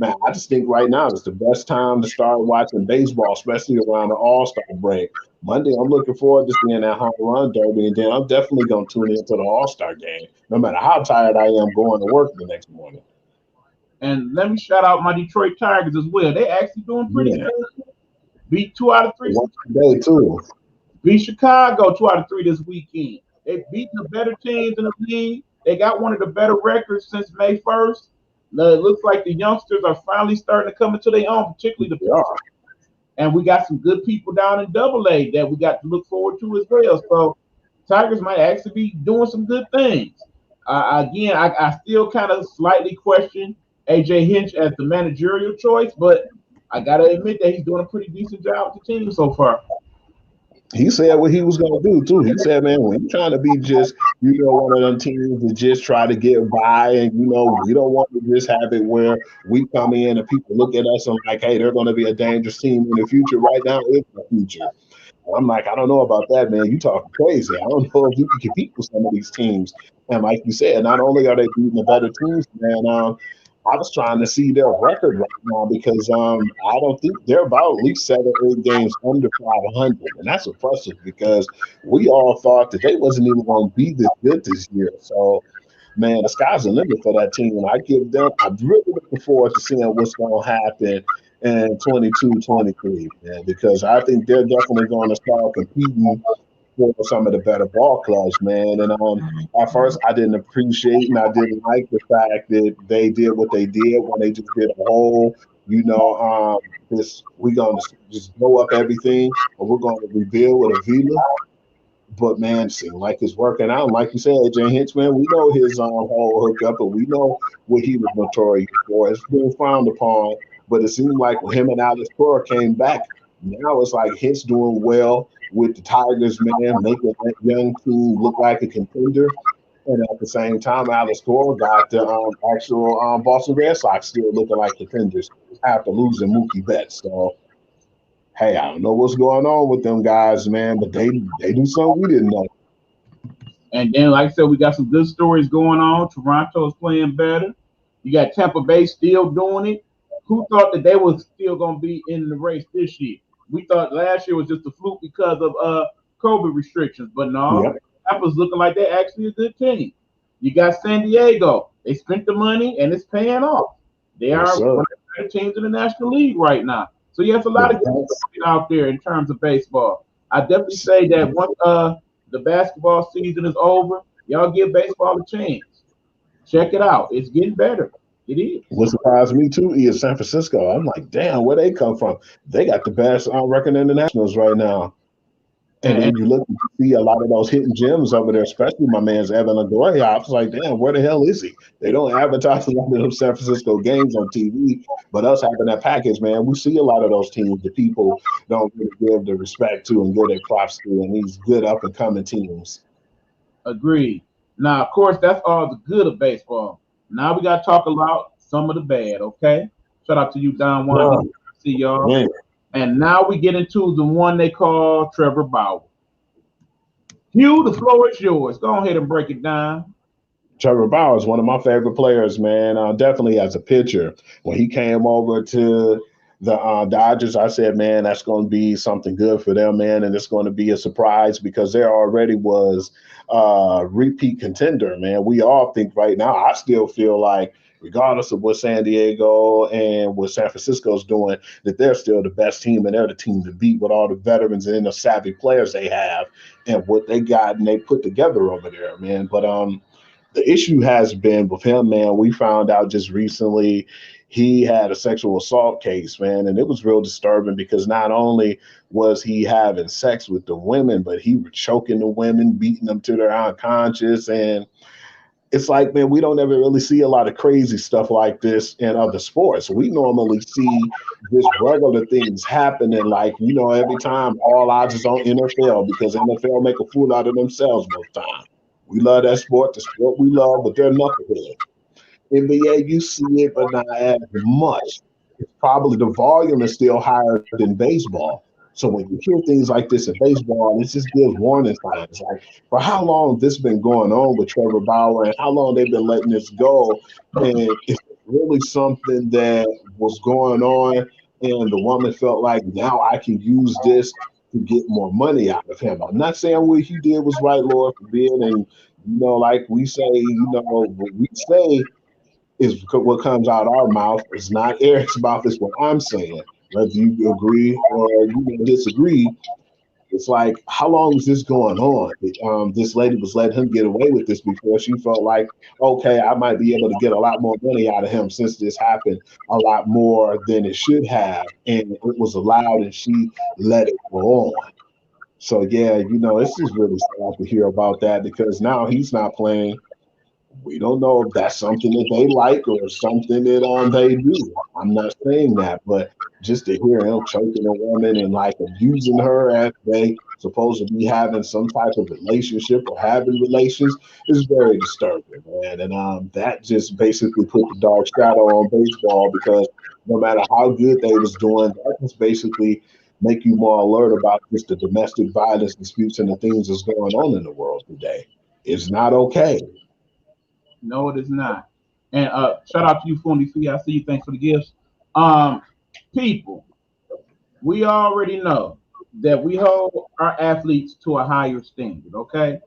Man, I just think right now is the best time to start watching baseball, especially around the All-Star break. Monday, I'm looking forward to seeing that home run derby, and then I'm definitely going to tune into the All-Star game, no matter how tired I am going to work the next morning. And let me shout out my Detroit Tigers as well. They actually doing pretty good. Beat 2 out of 3. Day too. Beat Chicago 2 out of 3 this weekend. They beat the better teams in the league. They got one of the better records since May 1st. It looks like the youngsters are finally starting to come into their own, particularly the pitchers. And we got some good people down in AA that we got to look forward to as well. So Tigers might actually be doing some good things. Again, I still kind of slightly question A.J. Hinch as the managerial choice, but I got to admit that he's doing a pretty decent job with the team so far. He said what he was gonna do too. He said, "Man, we're trying to be just, one of them teams that just try to get by, and we don't want to just have it where we come in and people look at us and like, hey, they're going to be a dangerous team in the future. Right now, it's the future." I'm like, I don't know about that, man. You talking crazy. I don't know if you can compete with some of these teams. And like you said, not only are they beating the better teams, man, I was trying to see their record right now because I don't think they're about at least 7 or 8 games under 500. And that's impressive because we all thought that they wasn't even going to be this good this year. So, man, the sky's the limit for that team. I'm really looking forward to seeing what's going to happen in 22-23, man, because I think they're definitely going to start competing for some of the better ball clubs, man. And at first, I didn't appreciate and I didn't like the fact that they did what they did when they just did a whole, this we're going to just blow up everything or we're going to rebuild with a Vila. But man, it seemed like it's working out. And like you said, AJ Hinch, man, we know his whole hookup, and we know what he was notorious for. It's been frowned upon, but it seemed like when him and Alex Cora came back, now it's like Hinch doing well with the Tigers, man, making that young team look like a contender. And at the same time, Alex Cora got the actual Boston Red Sox still looking like contenders after losing Mookie Betts. So hey, I don't know what's going on with them guys, man, but they do something we didn't know. And then, like I said, we got some good stories going on. Toronto's playing better. You got Tampa Bay still doing it. Who thought that they was still going to be in the race this year? We thought last year was just a fluke because of COVID restrictions, but no, Yep. Tampa's looking like they're actually a good team. You got San Diego. They spent the money and it's paying off. They Yes, are sir. one of the better teams in the National League right now. So yes, a lot of good stuff out there in terms of baseball. I definitely say that once the basketball season is over, y'all give baseball a chance. Check it out. It's getting better. It is. What surprised me too is San Francisco. I'm like, damn, where they come from? They got the best record in the Nationals right now. And And then you look and see a lot of those hidden gems over there, especially my man's Evan Longoria. I was like, damn, where the hell is he? They don't advertise a lot of those San Francisco games on TV, but us having that package, man, we see a lot of those teams that people don't really give the respect to and give their props to, and these good up and coming teams. agreed. Now, of course, that's all the good of baseball. Now we got to talk about some of the bad, okay? Shout out to you, Don Yeah, Juan. See y'all. man. And now we get into the one they call Trevor Bauer. Hugh, the floor is yours. Go ahead and break it down. Trevor Bauer is one of my favorite players, man. Definitely as a pitcher. When he came over to the Dodgers, I said, man, that's going to be something good for them, man, and it's going to be a surprise because there already was a repeat contender, man. We all think right now, I still feel like regardless of what San Diego and what San Francisco's doing, that they're still the best team and they're the team to beat with all the veterans and the savvy players they have and what they got and they put together over there, man. But the issue has been with him, man. We found out just recently he had a sexual assault case, man, and it was real disturbing because not only was he having sex with the women, but he was choking the women, beating them to their unconscious. And it's like, man, we don't ever really see a lot of crazy stuff like this in other sports. We normally see just regular things happening, like, every time all eyes is on NFL because NFL make a fool out of themselves most time. We love that sport, the sport we love, but they're knuckleheads. NBA, you see it, but not as much. It's probably the volume is still higher than baseball. So when you hear things like this in baseball, it just gives warning signs. Like, for how long this been going on with Trevor Bauer and how long they've been letting this go, and it's really something that was going on, and the woman felt like now I can use this to get more money out of him. I'm not saying what he did was right, Lord forbid, and like we say, what we say is what comes out our mouth. It's not Eric's mouth. It's what I'm saying. Whether you agree or you disagree, it's like, how long is this going on? This lady was letting him get away with this before she felt like, okay, I might be able to get a lot more money out of him since this happened a lot more than it should have. And it was allowed and she let it go on. So, yeah, it's just really sad to hear about that because now he's not playing. We don't know if that's something that they like or something that they do. I'm not saying that, but just to hear him choking a woman and like abusing her as they supposed to be having some type of relationship or having relations is very disturbing, man. And that just basically put the dark shadow on baseball because no matter how good they was doing, that just basically make you more alert about just the domestic violence disputes and the things that's going on in the world today. It's not okay. No, it is not. And shout out to you, Fundi Fee. I see you. Thanks for the gifts. Um, People, we already know that we hold our athletes to a higher standard. Okay,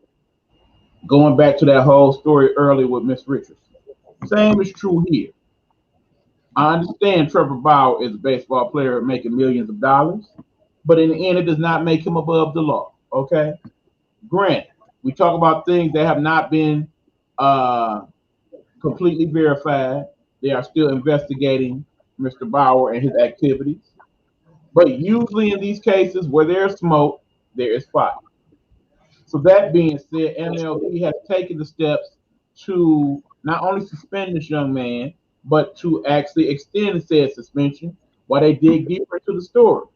going back to that whole story earlier with Miss Richardson. Same is true here. I understand Trevor Bauer is a baseball player making millions of dollars, but in the end, it does not make him above the law. Okay, granted, we talk about things that have not been uh, completely verified. They are still investigating Mr. Bauer and his activities. But usually in these cases where there's smoke, there is fire. So that being said, MLB has taken the steps to not only suspend this young man, but to actually extend said suspension while they dig deeper into the story.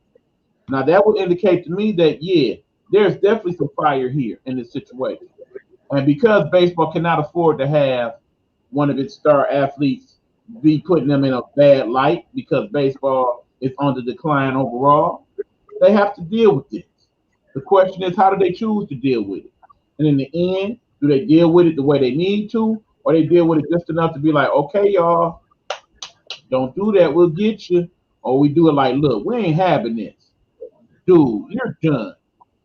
Now that would indicate to me that yeah, there's definitely some fire here in this situation. And because baseball cannot afford to have one of its star athletes be putting them in a bad light because baseball is on the decline overall, they have to deal with this. The question is, how do they choose to deal with it? And in the end, do they deal with it the way they need to, or they deal with it just enough to be like, okay, y'all, don't do that, we'll get you, or we do it like, look, we ain't having this, dude, you're done.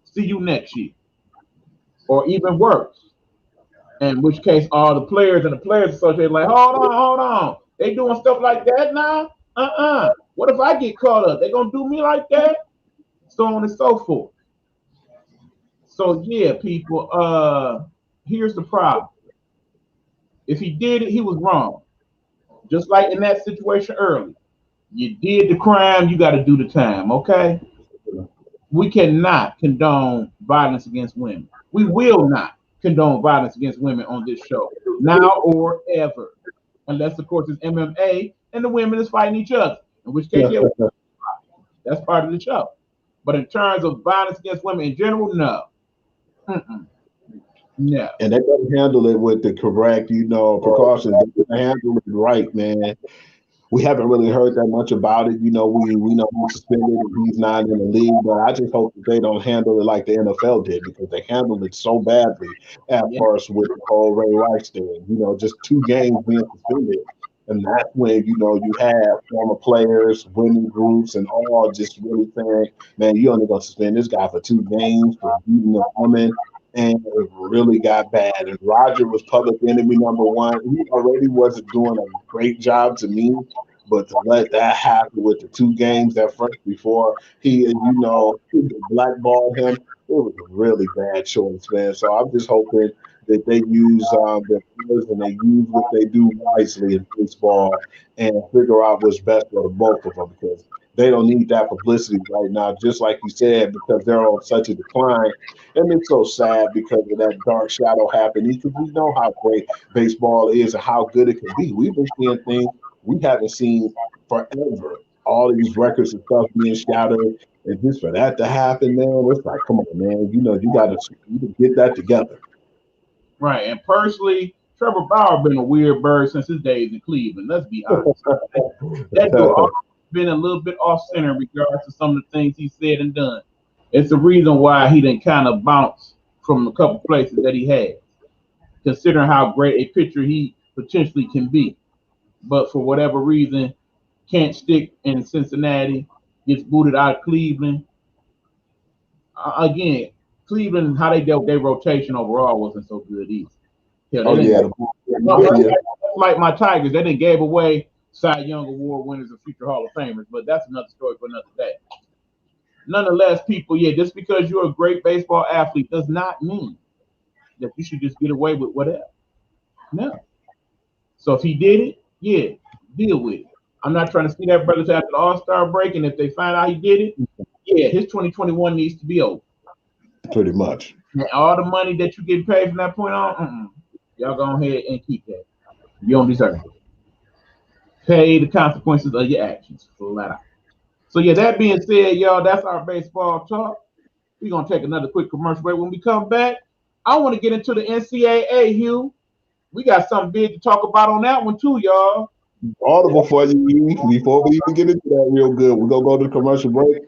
See you next year, or even worse. In which case, all the players and the players association like, hold on, they doing stuff like that now? What if I get caught up? They gonna do me like that? So on and so forth. So yeah, people. Here's the problem. If he did it, he was wrong. Just like in that situation earlier, you did the crime, you got to do the time. Okay. We cannot condone violence against women. We will not condone violence against women on this show, now or ever, unless of course it's MMA and the women is fighting each other. In which case, yeah, that's part of the show. But in terms of violence against women in general, no. Mm-mm. No. And they gotta handle it with the correct, precautions. They gotta handle it right, man. We haven't really heard that much about it. We know he's suspended and he's not in the league, but I just hope that they don't handle it like the NFL did because they handled it so badly at first with the whole Ray Rice thing. Just 2 games being suspended. And that's when, you have former players, women groups, and all just really saying, man, you only going to suspend this guy for 2 games for beating a woman. And it really got bad. And Roger was public enemy #1. He already wasn't doing a great job to me, but to let that happen with the 2 games that first before he blackballed him, it was a really bad choice, man. So I'm just hoping that they use their players and they use what they do wisely in baseball and figure out what's best for the both of them because they don't need that publicity right now, just like you said, because they're on such a decline. And it's so sad because of that dark shadow happening because we know how great baseball is and how good it can be. We've been seeing things we haven't seen forever. All these records and stuff being shadowed. And just for that to happen, man, it's like, come on, man, you got to get that together. Right. And personally, Trevor Bauer been a weird bird since his days in Cleveland. Let's be honest. That dude been a little bit off center in regards to some of the things he said and done. It's the reason why he didn't kind of bounce from a couple places that he had, considering how great a pitcher he potentially can be. But for whatever reason, can't stick in Cincinnati, gets booted out of Cleveland. Again, Cleveland, how they dealt with their rotation overall wasn't so good either. Like my Tigers, they didn't gave away Cy Young Award winners and future Hall of Famers, but that's another story for another day. Nonetheless, people, just because you're a great baseball athlete does not mean that you should just get away with whatever. No. So if he did it, deal with it. I'm not trying to see that brother after the All-Star break, and if they find out he did it, his 2021 needs to be over. Pretty much. And all the money that you get paid from that point on, y'all go ahead and keep that. You don't deserve it. Pay the consequences of your actions, flat out. So that being said, y'all, that's our baseball talk. We're going to take another quick commercial break. When we come back, I want to get into the NCAA, Hugh. We got something big to talk about on that one too, y'all. Audible for you. Before we even get into that real good, we're going to go to the commercial break.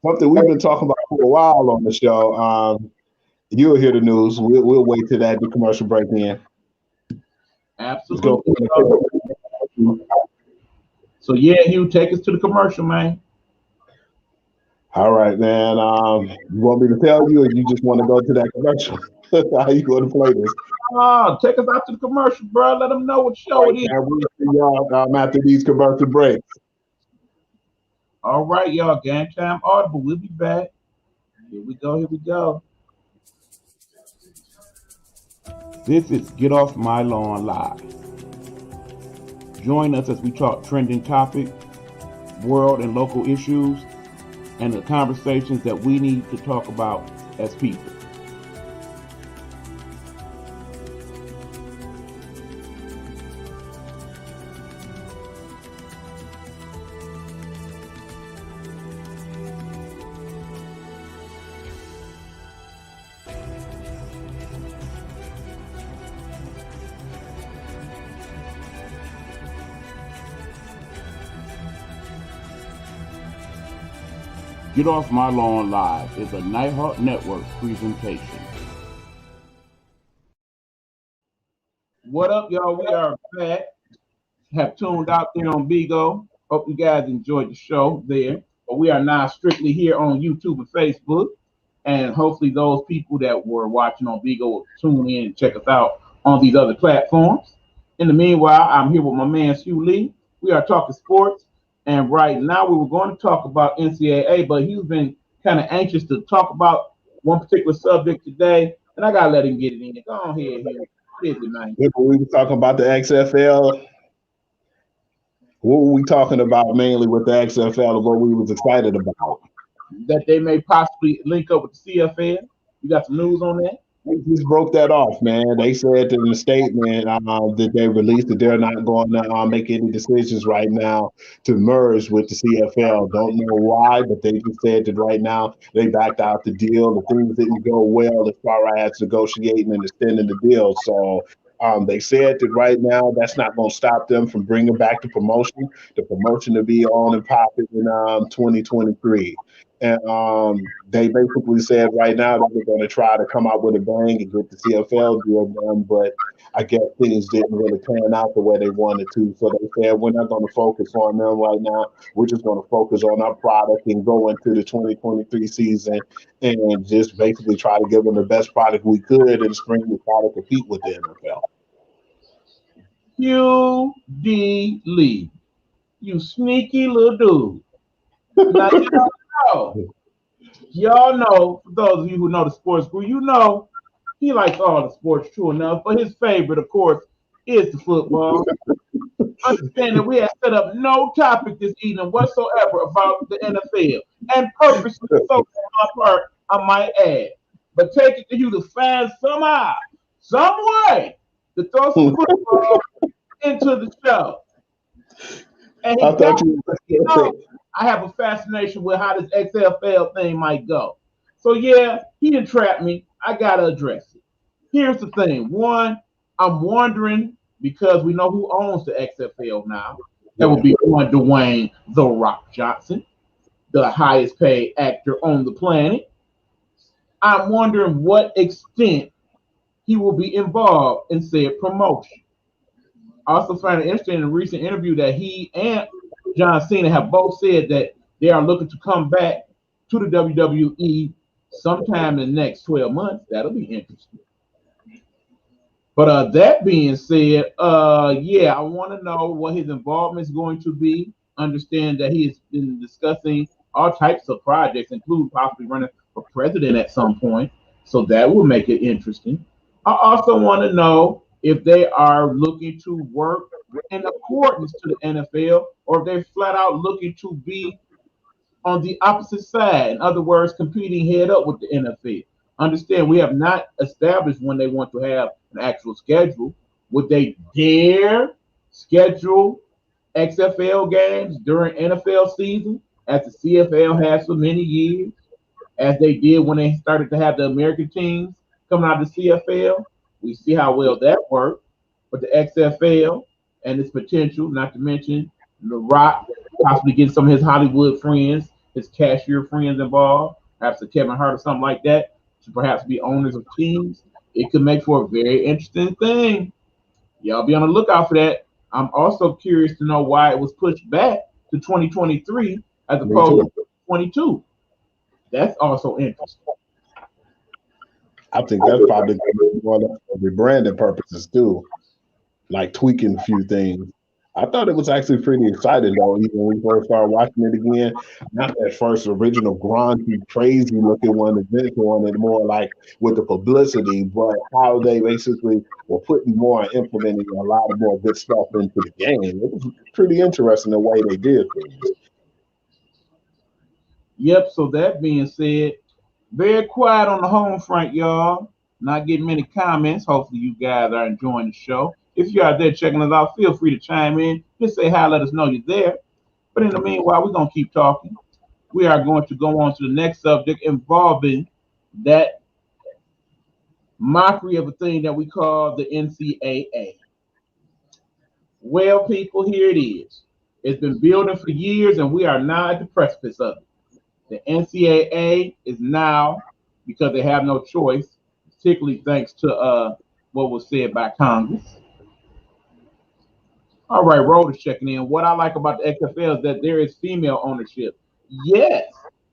Something we've been talking about for a while on the show. You'll hear the news. We'll wait till that the commercial break in. Absolutely. So yeah, Hugh, take us to the commercial, man. All right, man. You want me to tell you, or you just want to go to that commercial? How you going to play this? Take us out to the commercial, bro. Let them know what show it is. We'll see y'all after these commercial breaks. All right, y'all. GameTime Audible. We'll be back. Here we go. Here we go. This is Get Off My Lawn Live. Join us as we talk trending topics, world and local issues, and the conversations that we need to talk about as people. Get Off My Lawn Live is a Nighthawk Network presentation. What up, y'all? We are back. Have tuned out there on Bigo. Hope you guys enjoyed the show there. But we are now strictly here on YouTube and Facebook. And hopefully those people that were watching on Bigo will tune in and check us out on these other platforms. In the meanwhile, I'm here with my man, Hugh Lee. We are talking sports. And right now we were going to talk about NCAA, but he's been kind of anxious to talk about one particular subject today. And I got to let him get it in. Go on ahead, Hugh. What is it, man? We were talking about the XFL. What were we talking about mainly with the XFL and what we was excited about? That they may possibly link up with the CFL. You got some news on that? They just broke that off, man. They said in the statement that they released that they're not going to make any decisions right now to merge with the CFL. Don't know why, but they just said that right now they backed out the deal. The things didn't go well as far as negotiating and extending the deal. So they said that right now that's not going to stop them from bringing back the promotion. The promotion to be on and popping in 2023. And they basically said right now that they're going to try to come out with a bang and get the CFL deal done, but I guess things didn't really pan out the way they wanted to. So they said, we're not going to focus on them right now. We're just going to focus on our product and go into the 2023 season and just basically try to give them the best product we could in the spring to try to compete with the NFL. Hugh D. Lee, you sneaky little dude. Now, y'all know, for those of you who know the sports group, you know he likes all the sports, true enough, but his favorite, of course, is the football. Understand that we have set up no topic this evening whatsoever about the NFL, and purposely so on my part, I might add. But take it to you to find somehow, some way to throw some football into the show. And I thought you I have a fascination with how this XFL thing might go. So yeah, he didn't trap me. I gotta address it. Here's the thing. One, I'm wondering, because we know who owns the XFL now. That would be one Dwayne The Rock Johnson, the highest paid actor on the planet. I'm wondering what extent he will be involved in said promotion. I also find it interesting in a recent interview that he and John Cena have both said that they are looking to come back to the WWE sometime in the next 12 months. That'll be interesting. But that being said, yeah, I want to know what his involvement is going to be. Understand that he has been discussing all types of projects, including possibly running for president at some point. So that will make it interesting. I also want to know if they are looking to work in accordance to the NFL, or if they're flat out looking to be on the opposite side. In other words, competing head up with the NFL. Understand, we have not established when they want to have an actual schedule. Would they dare schedule XFL games during NFL season, as the CFL has for many years? as they did when they started to have the American teams coming out of the CFL. We see how well that worked. But the XFL and its potential, not to mention The Rock possibly getting some of his Hollywood friends, his cashier friends involved, perhaps a Kevin Hart or something like that, to perhaps be owners of teams. It could make for a very interesting thing. Y'all be on the lookout for that. I'm also curious to know why it was pushed back to 2023 as opposed to 22. That's also interesting. I think that's probably one of the branding purposes too, like tweaking a few things. I thought it was actually pretty exciting though, even when we first started watching it again. Not that first original grungy, crazy looking one, the vintage one, and more like with the publicity, but how they basically were putting more and implementing a lot of more good stuff into the game. It was pretty interesting the way they did things. Yep, so that being said, very quiet on the home front, y'all. Not getting many comments. Hopefully you guys are enjoying the show. If you're out there checking us out, feel free to chime in. Just say hi, let us know you're there. But in the meanwhile, we're going to keep talking. We are going to go on to the next subject involving that mockery of a thing that we call the NCAA. Well, people, here it is. It's been building for years, and we are now at the precipice of it. The NCAA is now, because they have no choice, particularly thanks to what was said by Congress. All right, Rhoda checking in. What I like about the XFL is that there is female ownership. Yes,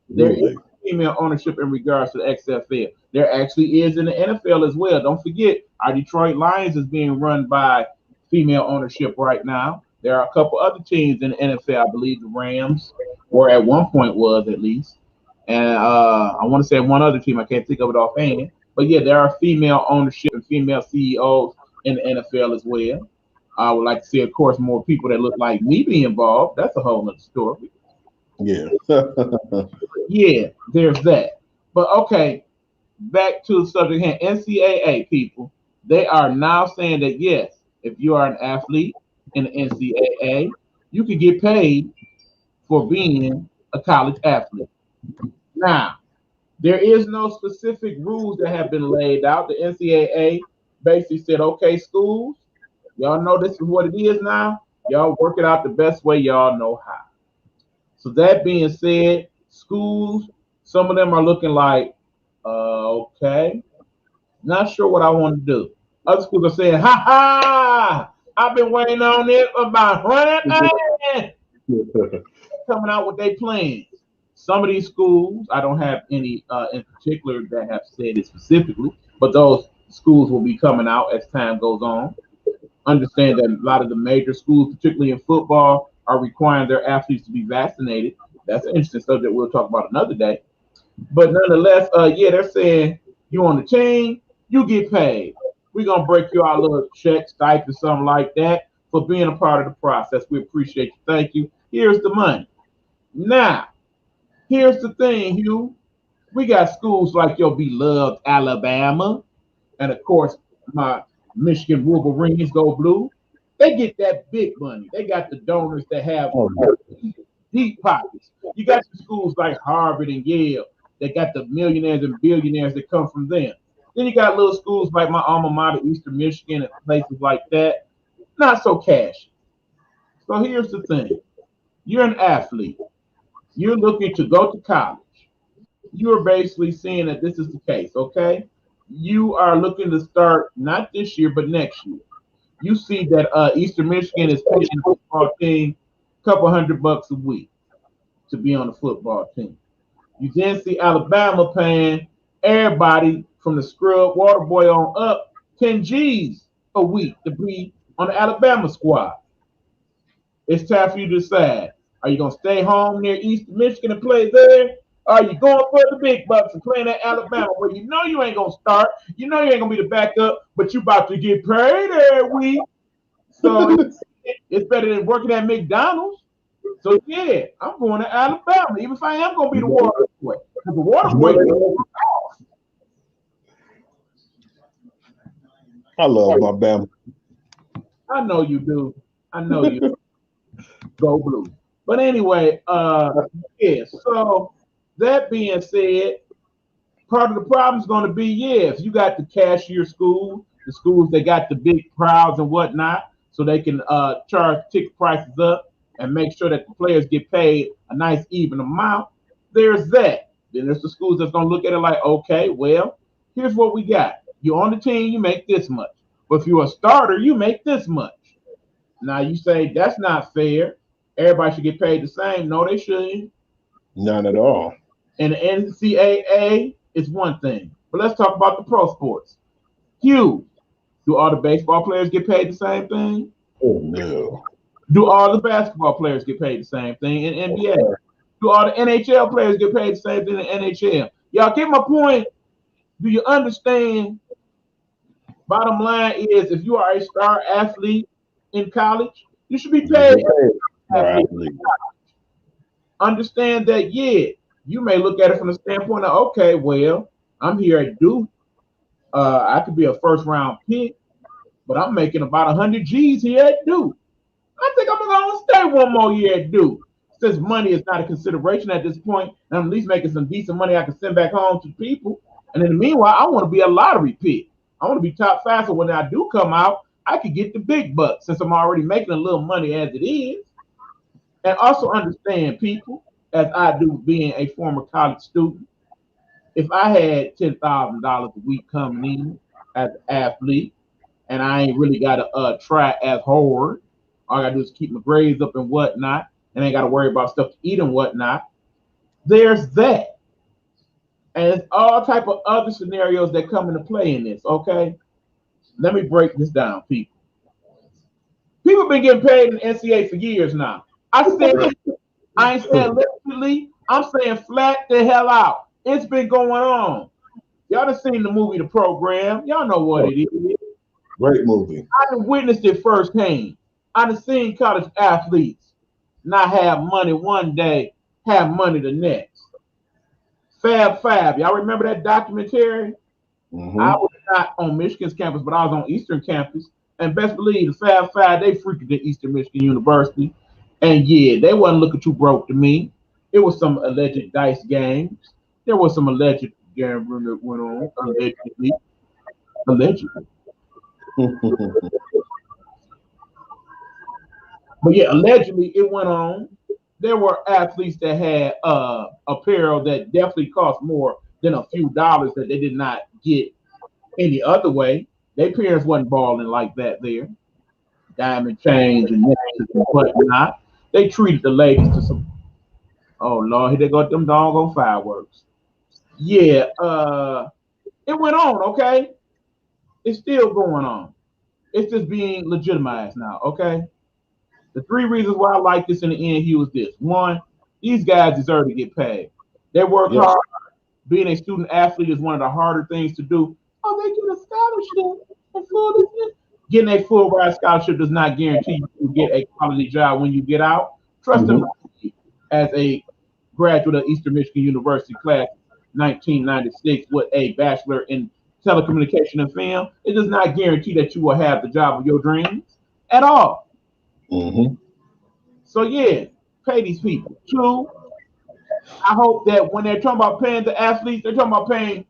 there is female ownership in regards to the XFL. There actually is in the NFL as well. Don't forget, our Detroit Lions is being run by female ownership right now. There are a couple other teams in the NFL. I believe the Rams, or at one point was at least. And I want to say one other team. I can't think of it offhand. But yeah, there are female ownership and female CEOs in the NFL as well. I would like to see, of course, more people that look like me be involved. That's a whole other story. Yeah. Yeah, there's that. But okay, back to the subject here. NCAA people, they are now saying that yes, if you are an athlete in the NCAA, you can get paid for being a college athlete. Now, there is no specific rules that have been laid out. The NCAA basically said, okay, schools, y'all know this is what it is now. Y'all work it out the best way y'all know how. So that being said, schools, some of them are looking like, okay, not sure what I want to do. Other schools are saying, ha ha, I've been waiting on it for about 100 days. Coming out with their plans. Some of these schools, I don't have any in particular that have said it specifically, but those schools will be coming out as time goes on. Understand that a lot of the major schools, particularly in football, are requiring their athletes to be vaccinated. That's an interesting subject we'll talk about another day. But nonetheless, yeah, they're saying you on the team, you get paid. We're gonna break you out a little check, stipend, something like that for being a part of the process. We appreciate you. Thank you. Here's the money. Now, here's the thing, Hugh. We got schools like your beloved Alabama, and of course, my Michigan Wolverines go blue. They get that big money. They got the donors that have deep pockets. You got the schools like Harvard and Yale that got the millionaires and billionaires that come from them. Then you got little schools like my alma mater, Eastern Michigan, and places like that. Not so cashy. So here's the thing. You're an athlete. You're looking to go to college. You're basically seeing that this is the case, okay? You are looking to start not this year, but next year. You see that Eastern Michigan is paying the football team a couple $100 a week to be on the football team. You then see Alabama paying everybody from the scrub water boy on up 10 G's a week to be on the Alabama squad. It's time for you to decide. Are you going to stay home near Eastern Michigan and play there? Or are you going for the big bucks and playing at Alabama where you know you ain't going to start? You know you ain't going to be the backup, but you about to get paid every week. So it's better than working at McDonald's. So yeah, I'm going to Alabama, even if I am going to be the water boy. Because the water boy is off. I love Alabama. I know you do. I know you do. Go blue. But anyway, yeah, so that being said, part of the problem is going to be, if you got the cashier school, the schools that got the big crowds and whatnot, so they can charge ticket prices up and make sure that the players get paid a nice even amount. There's that. Then there's the schools that's going to look at it like, okay, well, here's what we got. You're on the team, you make this much. But if you're a starter, you make this much. Now you say that's not fair. Everybody should get paid the same. No, they shouldn't. None at all. And the NCAA is one thing. But let's talk about the pro sports. Hugh, do all the baseball players get paid the same thing? Oh, no. Do all the basketball players get paid the same thing in NBA? Do all the NHL players get paid the same thing in NHL? Y'all get my point? Do you understand? Bottom line is, if you are a star athlete in college, you should be paid. Understand that, you may look at it from the standpoint of, okay, well, I'm here at Duke. I could be a first-round pick, but I'm making about 100 G's here at Duke. I think I'm going to stay one more year at Duke. Since money is not a consideration at this point, and I'm at least making some decent money I can send back home to people. And in the meanwhile, I want to be a lottery pick. I want to be top 5, so when I do come out, I could get the big bucks since I'm already making a little money as it is. And also understand, people, as I do being a former college student, if I had $10,000 a week coming in as an athlete, and I ain't really got to try as hard, all I got to do is keep my grades up and whatnot, and ain't got to worry about stuff to eat and whatnot, there's that. And there's all type of other scenarios that come into play in this, okay? Let me break this down, people. People been getting paid in the NCAA for years now. I ain't saying literally, I'm saying flat the hell out. It's been going on. Y'all done seen the movie The Program. Y'all know what it is. Great movie. I done witnessed it firsthand. I done seen college athletes not have money one day, have money the next. Fab Five. Y'all remember that documentary? Mm-hmm. I was not on Michigan's campus, but I was on Eastern campus. And best believe the Fab Five, they freaked at Eastern Michigan University. And they wasn't looking too broke to me. It was some alleged dice games. There was some alleged gambling that went on, allegedly. But allegedly it went on. There were athletes that had apparel that definitely cost more than a few dollars that they did not get any other way. Their parents wasn't balling like that there. Diamond chains and necklaces and whatnot. They treated the ladies to some, oh Lord, here they got them doggone fireworks. It went on, okay? It's still going on. It's just being legitimized now, okay? The 3 reasons why I like this in the end, Hugh, is this. 1, these guys deserve to get paid. They work hard. Being a student athlete is one of the harder things to do. Oh, they get a scholarship. Getting a full ride scholarship does not guarantee you to get a quality job when you get out. Trust them, as a graduate of Eastern Michigan University class 1996 with a bachelor in telecommunication and film, it does not guarantee that you will have the job of your dreams at all. So pay these people. 2, I hope that when they're talking about paying the athletes, they're talking about paying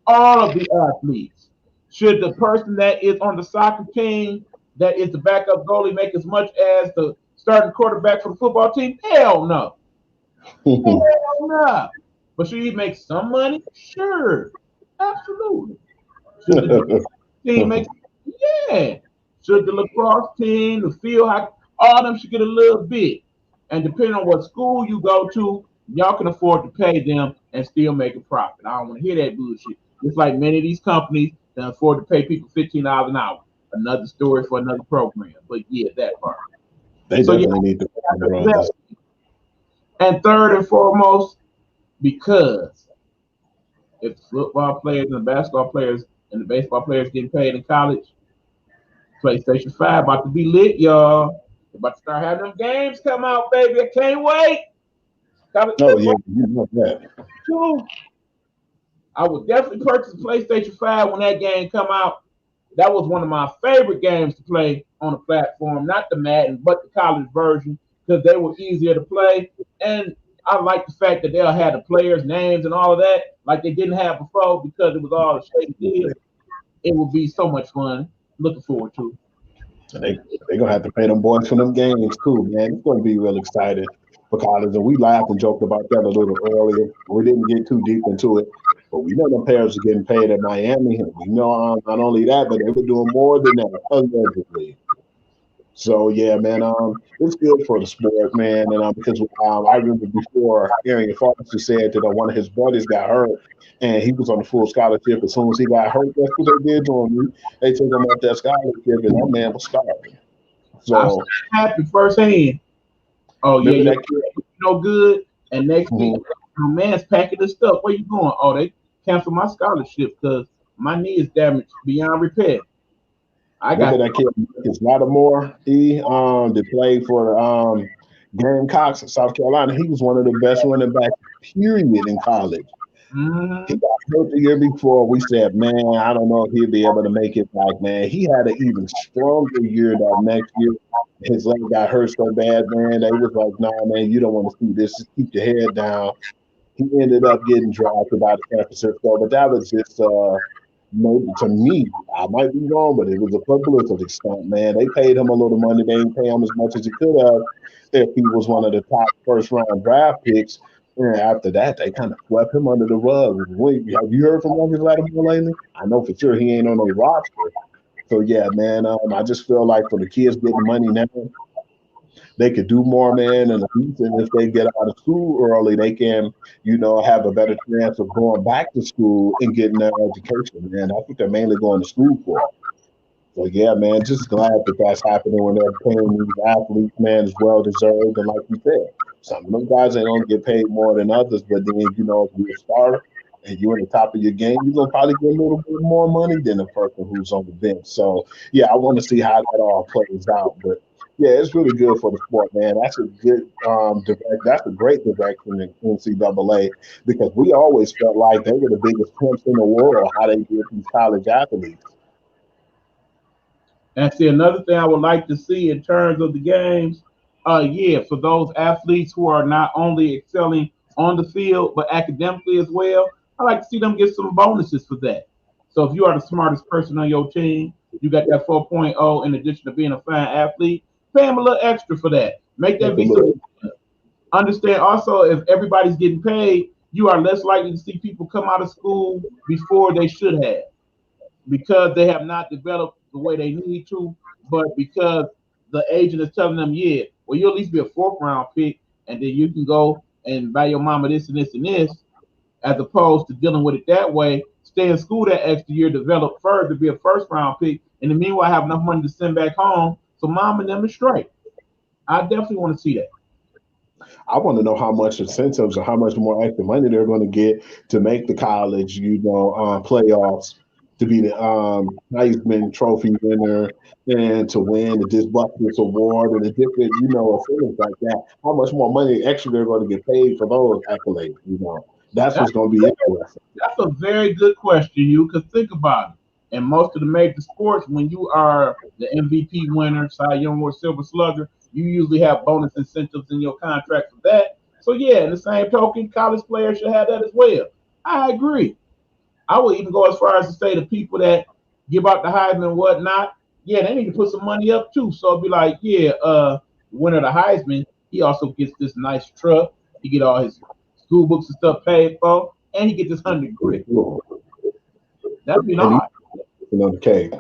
all of the athletes. Should the person that is on the soccer team that is the backup goalie make as much as the starting quarterback for the football team? Hell no. Hell no. But should he make some money? Sure. Absolutely. Should the team make Should the lacrosse team, the field hockey, all of them should get a little bit. And depending on what school you go to, y'all can afford to pay them and still make a profit. I don't want to hear that bullshit. It's like many of these companies that afford to pay people $15 an hour. Another story for another program. But that part. They definitely need to. And third and foremost, because if the football players and the basketball players and the baseball players getting paid in college, PlayStation 5 about to be lit, y'all. They're about to start having them games come out, baby. I can't wait. You know that. I would definitely purchase PlayStation 5 when that game come out. That was one of my favorite games to play on the platform, not the Madden, but the college version, because they were easier to play. And I like the fact that they'll have the players' names and all of that, like they didn't have before, because it was all a shady deal. It will be so much fun. Looking forward to it. And they gonna have to pay them boys for them games too, man. It's gonna be real exciting for college. And we laughed and joked about that a little earlier. We didn't get too deep into it, but we know the players are getting paid at Miami, and we know not only that, but they were doing more than that allegedly. So yeah, man, it's good for the sport, man, and because I remember before Arian Foster said that one of his buddies got hurt, and he was on a full scholarship. As soon as he got hurt, that's what they did to him. They took him off that scholarship, and that man was starving. I'm So happy firsthand. Oh yeah, remember you're that kid? no good. And next week, Mhm. my man's packing his stuff. Where you going? Oh, they canceled my scholarship because my knee is damaged beyond repair. I Remember got that kid, Marcus Lattimore? He that played for Gamecocks in South Carolina. He was one of the best running backs, period, in college. He mm-hmm. got hurt the year before. We said, man, I don't know if he'll be able to make it back, man. He had an even stronger year that next year. His leg got hurt so bad, man. They was like, nah, man, you don't want to see this. Just keep your head down. He ended up getting drafted by the San Francisco, but that was just maybe to me, I might be wrong, but it was a publicity stunt, man. They paid him a little money. They didn't pay him as much as he could have if he was one of the top first round draft picks. And after that, they kind of swept him under the rug. Wait, have you heard from Marcus Lattimore lately? I know for sure he ain't on their roster. So yeah, man, I just feel like for the kids getting money now, they could do more, man. And at least if they get out of school early, they can, have a better chance of going back to school and getting their education, man. That's what they're mainly going to school for. So yeah, man, just glad that that's happening when they're paying these athletes, man, is well deserved. And like you said, some of them guys ain't gonna get paid more than others, but then if you're a starter and you're in the top of your game, you're gonna probably get a little bit more money than a person who's on the bench. So yeah, I want to see how that all plays out. But yeah, it's really good for the sport, man. That's a good that's a great direction in NCAA because we always felt like they were the biggest pimps in the world, how they did these college athletes. And see, another thing I would like to see in terms of the games, yeah, for those athletes who are not only excelling on the field but academically as well, I like to see them get some bonuses for that. So if you are the smartest person on your team, you got that 4.0 in addition to being a fine athlete, pay them a little extra for that. Make that be some. Understand also, if everybody's getting paid, you are less likely to see people come out of school before they should have because they have not developed the way they need to, but because the agent is telling them, yeah, well, you'll at least be a fourth round pick, and then you can go and buy your mama this and this and this, as opposed to dealing with it that way, stay in school that extra year, develop further to be a first round pick, and in the meanwhile have enough money to send back home so mom and them is straight. I definitely want to see that. I want to know how much incentives or how much more extra money they're going to get to make the college, playoffs, to be the Heisman Trophy winner, and to win the Disbuckets Award and the different, things like that. How much more money extra they're going to get paid for those accolades? That's That's what's going to be interesting. That's a very good question, you. Because think about it. In most of the major sports, when you are the MVP winner, Cy Young or Silver Slugger, you usually have bonus incentives in your contract for that. So yeah, in the same token, college players should have that as well. I agree. I would even go as far as to say the people that give out the Heisman and whatnot, yeah, they need to put some money up too. So it'd be like, yeah, winner of the Heisman, he also gets this nice truck. He get all his school books and stuff paid for, and he get this 100 grand. That'd be And nice. another cake.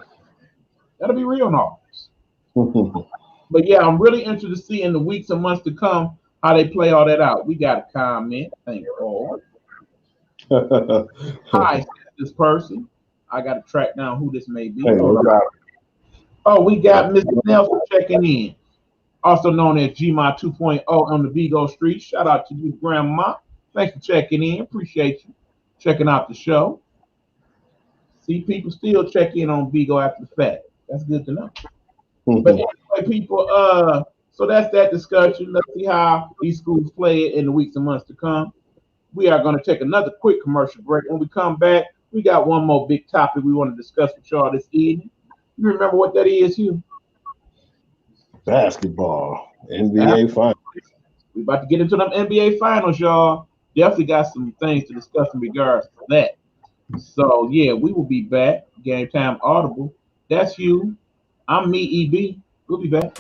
That'll be real nice. But yeah, I'm really interested to see in the weeks and months to come how they play all that out. We got a comment. Thank you. Hi, this person. I got to track down who this may be. Hey, we got Mr. Nelson checking in, also known as GMA 2.0 on the Vigo Street. Shout out to you, Grandma. Thanks for checking in. Appreciate you checking out the show. See, people still check in on Vigo after the fact. That's good to know. But anyway, people, so that's that discussion. Let's see how these schools play it in the weeks and months to come. We are going to take another quick commercial break. When we come back, we got one more big topic we want to discuss with y'all this evening. You remember what that is, Hugh? Basketball, NBA Finals. We about to get into them NBA finals, y'all. Definitely got some things to discuss in regards to that. So yeah, we will be back. Game Time Audible. That's you. I'm me, EB. We'll be back.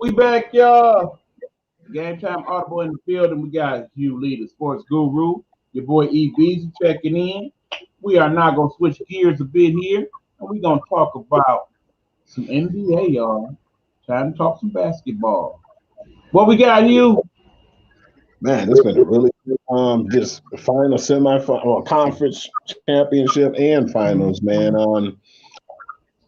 We back, y'all. Game Time Audible in the field, and we got you, Lee, the sports guru. Your boy E. Beezy checking in. We are now going to switch gears a bit here, and we're going to talk about some NBA, y'all. Time to talk some basketball. What we got, you? Man, it's been a really good, just final semifinal, conference championship and finals, man.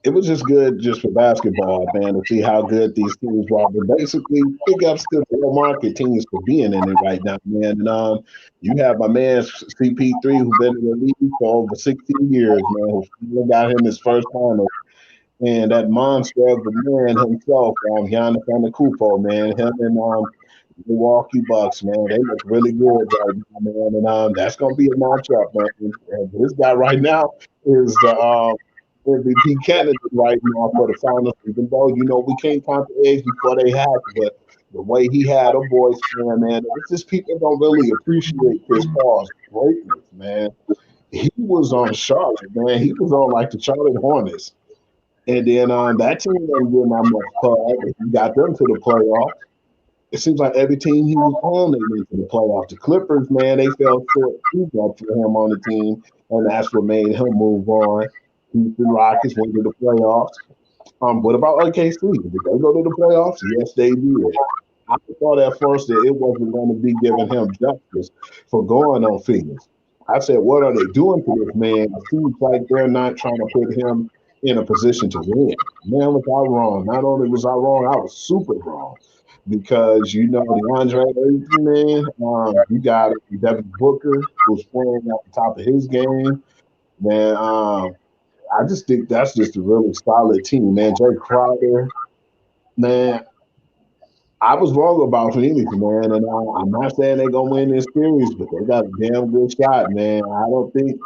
It was just good just for basketball, man, to see how good these teams are. But basically, big ups to the real market teams for being in it right now, man. And you have my man CP3, who's been in the league for over 16 years, man, who finally got him his first final. And that monster of the man himself, Giannis Antetokounmpo, man, him and Milwaukee Bucks, man, they look really good right now, man. And that's gonna be a matchup, man. And this guy right now is the MVP candidate right now for the finals, even though, we can't count the eggs before they hatch, but the way he had a voice, man, it's just people don't really appreciate Chris Paul's greatness, man. He was on Charlotte, man. He was on like the Charlotte Hornets. And then that team didn't get that much play. He got them to the playoffs. it seems like every team he was on, they went to the playoffs. The Clippers, man, they fell short too much for him on the team, and that's what made him move on. Houston Rockets went to the playoffs. What about OKC? Did they go to the playoffs? Yes, they did. I thought at first that it wasn't going to be giving him justice for going on Phoenix. I said, what are they doing to this man? It seems like they're not trying to put him in a position to win. Man, was I wrong? Not only was I wrong, I was super wrong. Because the Andre Ayton, man, you got Devin Booker who's playing at the top of his game. Man, I just think that's just a really solid team, man. Jay Crowder, man, I was wrong about Phoenix, man, and I'm not saying they're gonna win this series, but they got a damn good shot, man. I don't think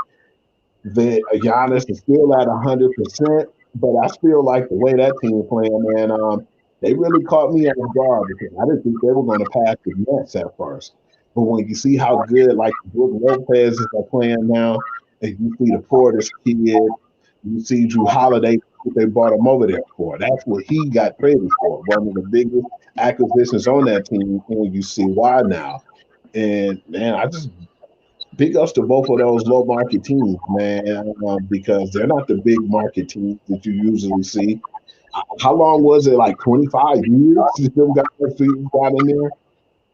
that Giannis is still at 100%, but I feel like the way that team playing, man, they really caught me off guard because I didn't think they were going to pass the Nets at first. But when you see how good, like Brook Lopez is playing now, and you see the Portis kid, you see Drew Holiday, what they brought him over there for. That's what he got traded for. One of the biggest acquisitions on that team, and you see why now. And man, I just big ups to both of those low market teams, man, because they're not the big market teams that you usually see. How long was it? Like 25 years since them guys got in there?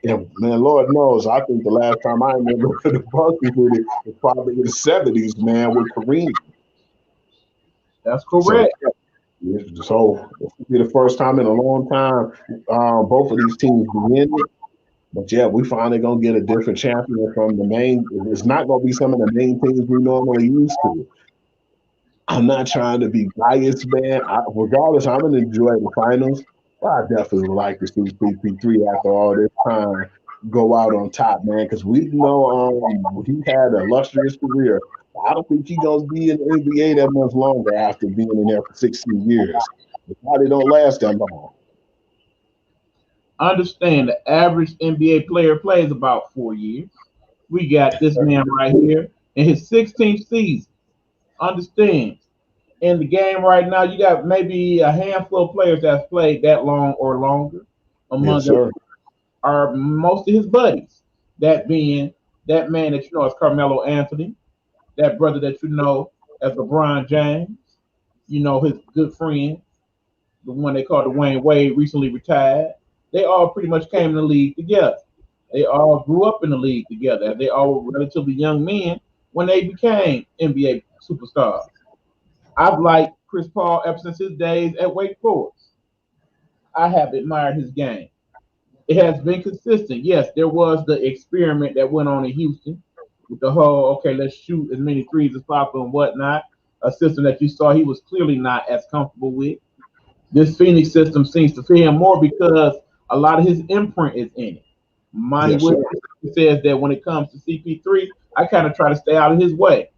And man, Lord knows, I think the last time I remember the Bucks did it was probably in the 70s, man, with Kareem. That's correct. So this will be the first time in a long time both of these teams be in it. But yeah, we finally gonna get a different champion from the main. It's not gonna be some of the main teams we normally used to. I'm not trying to be biased, man. Regardless, I'm gonna enjoy the finals. But I definitely would like to see CP3 after all this time go out on top, man. Because we know he had an illustrious career. I don't think he's gonna be in the NBA that much longer after being in there for 16 years. It probably don't last that long. Understand the average NBA player plays about 4 years. We got this man right here in his 16th season. Understand, in the game right now, you got maybe a handful of players that's played that long or longer. Among them are most of his buddies. That being that man that you know as Carmelo Anthony, that brother that you know as LeBron James, his good friend, the one they call Dwayne Wade, recently retired. They all pretty much came in the league together. They all grew up in the league together. They all were relatively young men when they became NBA superstars. I've liked Chris Paul ever since his days at Wake Forest. I have admired his game. It has been consistent. Yes, there was the experiment that went on in Houston with the whole, okay, let's shoot as many threes as possible and whatnot. A system that you saw he was clearly not as comfortable with. This Phoenix system seems to fit him more because a lot of his imprint is in it. Monty Williams says that when it comes to CP3, I kind of try to stay out of his way.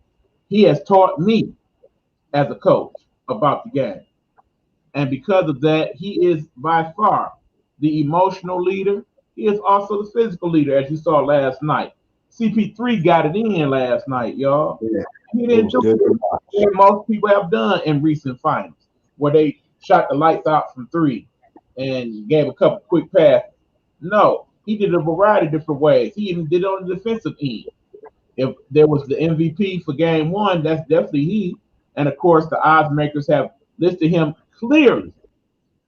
He has taught me as a coach about the game. And because of that, he is by far the emotional leader. He is also the physical leader, as you saw last night. CP3 got it in last night, y'all. Yeah. He didn't do what most people have done in recent finals, where they shot the lights out from three and gave a couple quick passes. No, he did a variety of different ways. He even did it on the defensive end. If there was the MVP for game one, that's definitely he. And of course, the odds makers have listed him clearly